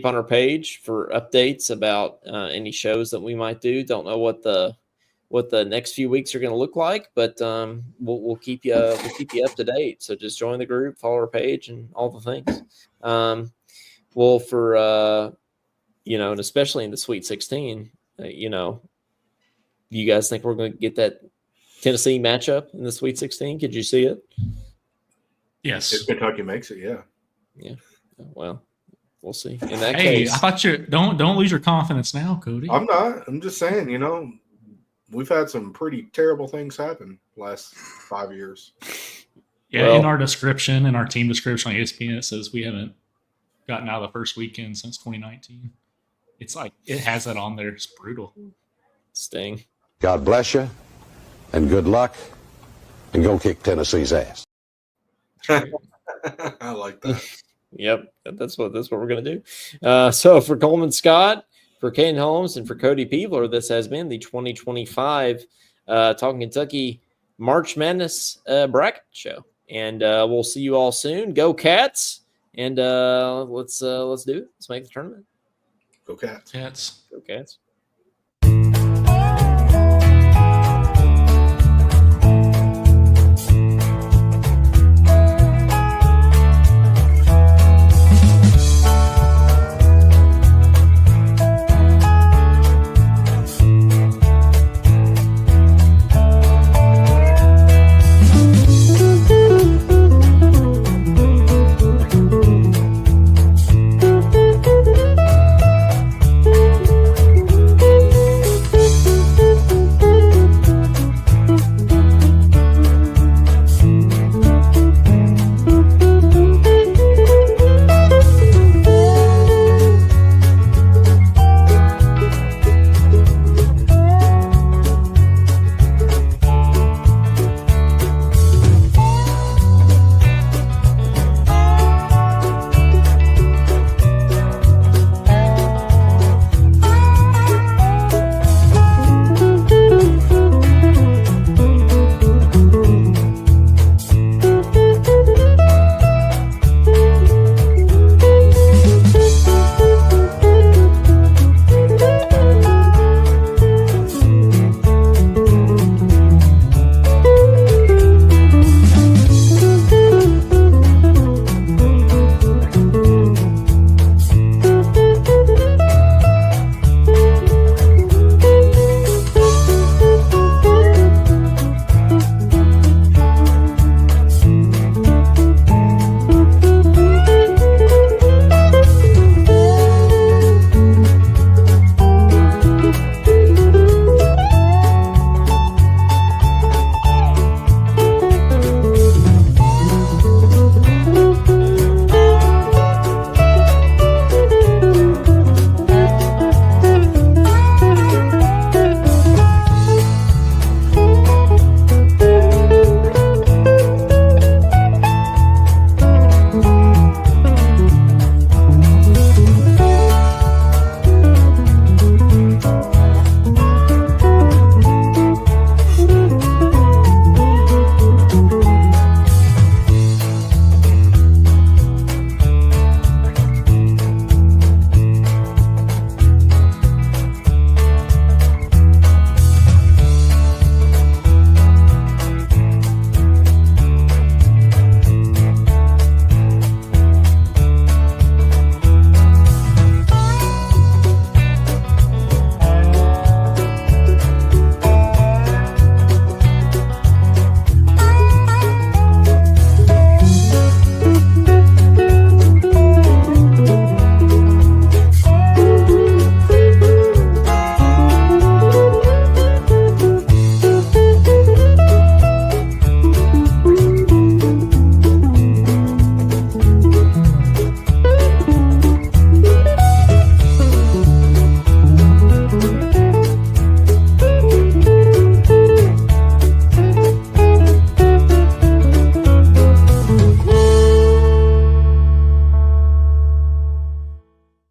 on our page for updates about any shows that we might do. Don't know what the next few weeks are going to look like, but we'll keep you up to date. So just join the group, follow our page, and all the things. Well, for and especially in the Sweet 16, you guys think we're going to get that Tennessee matchup in the Sweet 16? Could you see it? Yes. If Kentucky makes it, yeah. Yeah. Well, we'll see. In that Hey, case, I thought don't lose your confidence now, Cody. I'm not. I'm just saying, we've had some pretty terrible things happen last 5 years. Yeah, Well, in our description, in our team description on ESPN, it says we haven't gotten out of the first weekend since 2019. It's it has that on there. It's brutal. Sting. God bless you, and good luck, and go kick Tennessee's ass. I like that. Yep, that's what we're gonna do. So for Coleman Scott, for Caden Holmes, and for Cody Peebler, this has been the 2025 Talking Kentucky March Madness bracket show, and we'll see you all soon. Go Cats, and let's do it. Let's make the tournament. Go Cats. Cats. Go Cats.